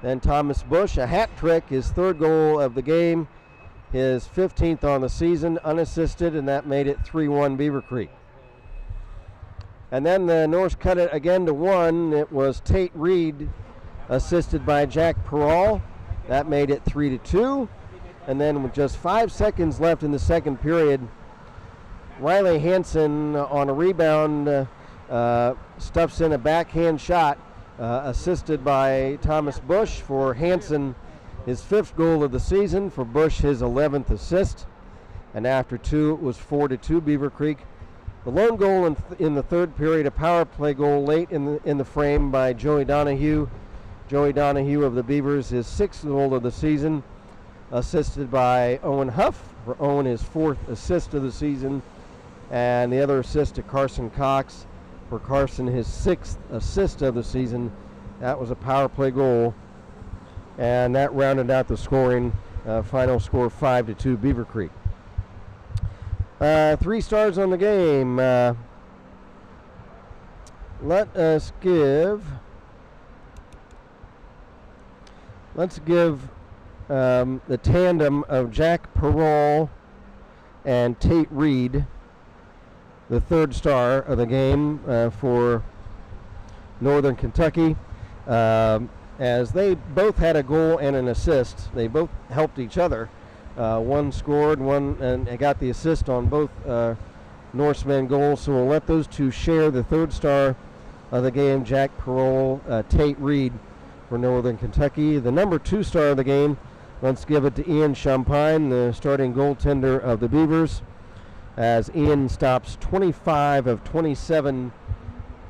Speaker 4: Then Thomas Bush, a hat trick, his 3rd goal of the game. his 15th on the season, unassisted, and that made it 3-1 Beavercreek. And then the Norse cut it again to 1. It was Tate Reed, assisted by Jack Perall. That made it 3-2. And then with just 5 seconds left in the second period, Riley Hansen on a rebound stuffs in a backhand shot, assisted by Thomas Bush for Hansen, his 5th goal of the season, for Bush his 11th assist. And after 2, it was 4-2 Beavercreek. The lone goal in the third period, a power play goal late in the frame by Joey Donahue. Joey Donahue of the Beavers, his 6th goal of the season, assisted by Owen Huff for Owen, his 4th assist of the season. And the other assist to Carson Cox for Carson, his 6th assist of the season. That was a power play goal. And that rounded out the scoring. Final score 5-2 Beavercreek. 3 stars on the game. Let's give the tandem of Jack Perall and Tate Reed the 3rd star of the game for Northern Kentucky, as they both had a goal and an assist. They both helped each other. One scored, one and got the assist on both Norsemen goals. So we'll let those two share the 3rd star of the game, Jack Perall, Tate Reed for Northern Kentucky. The number 2 star of the game, let's give it to Ian Champagne, the starting goaltender of the Beavers, as Ian stops 25 of 27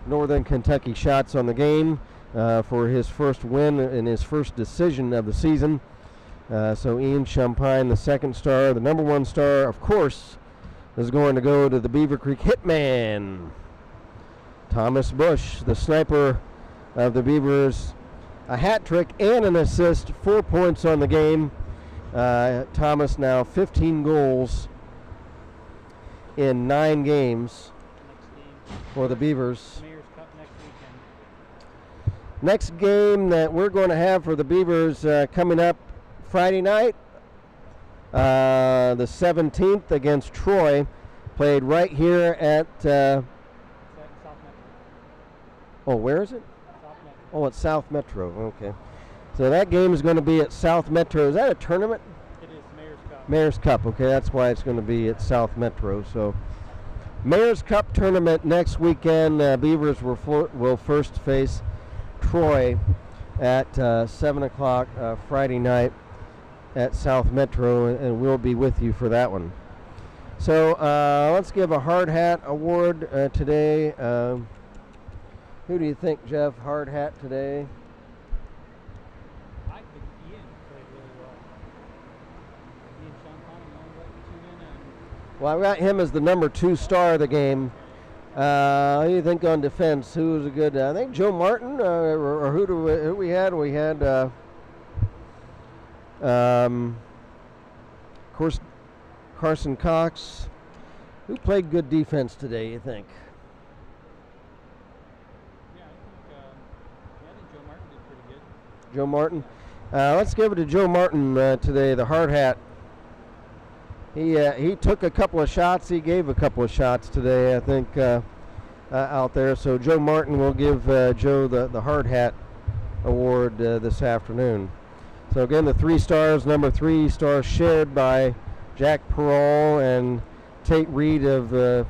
Speaker 4: Northern Kentucky shots on the game for his first win and his first decision of the season. So Ian Champagne, the 2nd star. The number 1 star, of course, is going to go to the Beavercreek Hitman, Thomas Bush, the sniper of the Beavers. A hat trick and an assist, 4 points on the game. Thomas now 15 goals in 9 games for the Beavers.
Speaker 1: Mayor's Cup next weekend.
Speaker 4: Next game that we're going to have for the Beavers coming up Friday night, the 17th against Troy, played right here at
Speaker 1: South Metro.
Speaker 4: where is it?
Speaker 1: South Metro.
Speaker 4: Oh, it's South Metro. Okay. So that game is going to be at South Metro. Is that a tournament?
Speaker 1: It is Mayor's Cup.
Speaker 4: Mayor's Cup. Okay, that's why it's going to be at South Metro. So Mayor's Cup tournament next weekend. Beavers will first face Troy at 7 o'clock Friday night at South Metro, and we'll be with you for that one. So let's give a hard hat award today. Who do you think, Jeff, hard hat today?
Speaker 1: I think Ian played really well. Ian Champagne, I'll let you tune in.
Speaker 4: Well, I got him as the number 2 star of the game. What do you think on defense? Who was a good? I think Joe Martin, or who we had? We had, of course, Carson Cox. Who played good defense today, you think?
Speaker 1: Yeah, I think Joe Martin did pretty good.
Speaker 4: Joe Martin. Let's give it to Joe Martin today, the hard hat. He took a couple of shots. He gave a couple of shots today, I think, out there. So Joe Martin will give Joe the hard hat award this afternoon. So again, the 3 stars, number 3 star shared by Jack Perall and Tate Reed of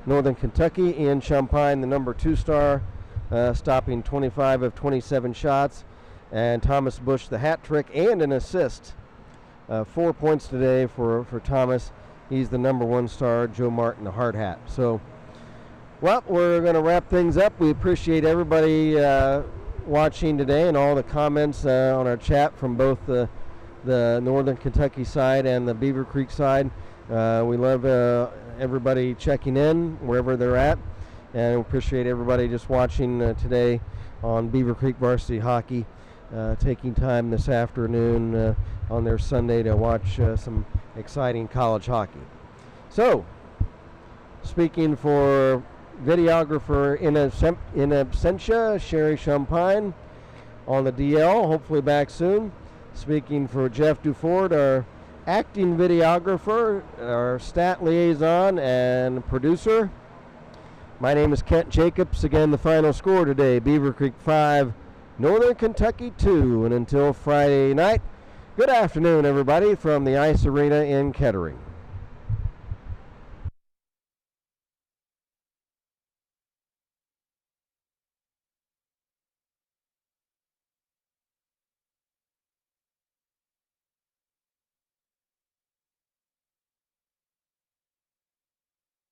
Speaker 4: Northern Kentucky. Ian Champagne, the number 2 star, stopping 25 of 27 shots. And Thomas Bush, the hat trick and an assist. 4 points today for Thomas. He's the number 1 star. Joe Martin, the hard hat. So, well, we're going to wrap things up. We appreciate everybody watching today and all the comments on our chat from both the Northern Kentucky side and the Beavercreek side. We love everybody checking in wherever they're at, and we appreciate everybody just watching today on Beavercreek Varsity Hockey, taking time this afternoon on their Sunday to watch some exciting college hockey. So, speaking for videographer in absentia, Sherry Champagne on the DL, hopefully back soon. Speaking for Jeff Duford, our acting videographer, our stat liaison, and producer. My name is Kent Jacobs. Again, the final score today, Beavercreek 5, Northern Kentucky 2. And until Friday night, good afternoon, everybody, from the Ice Arena in Kettering.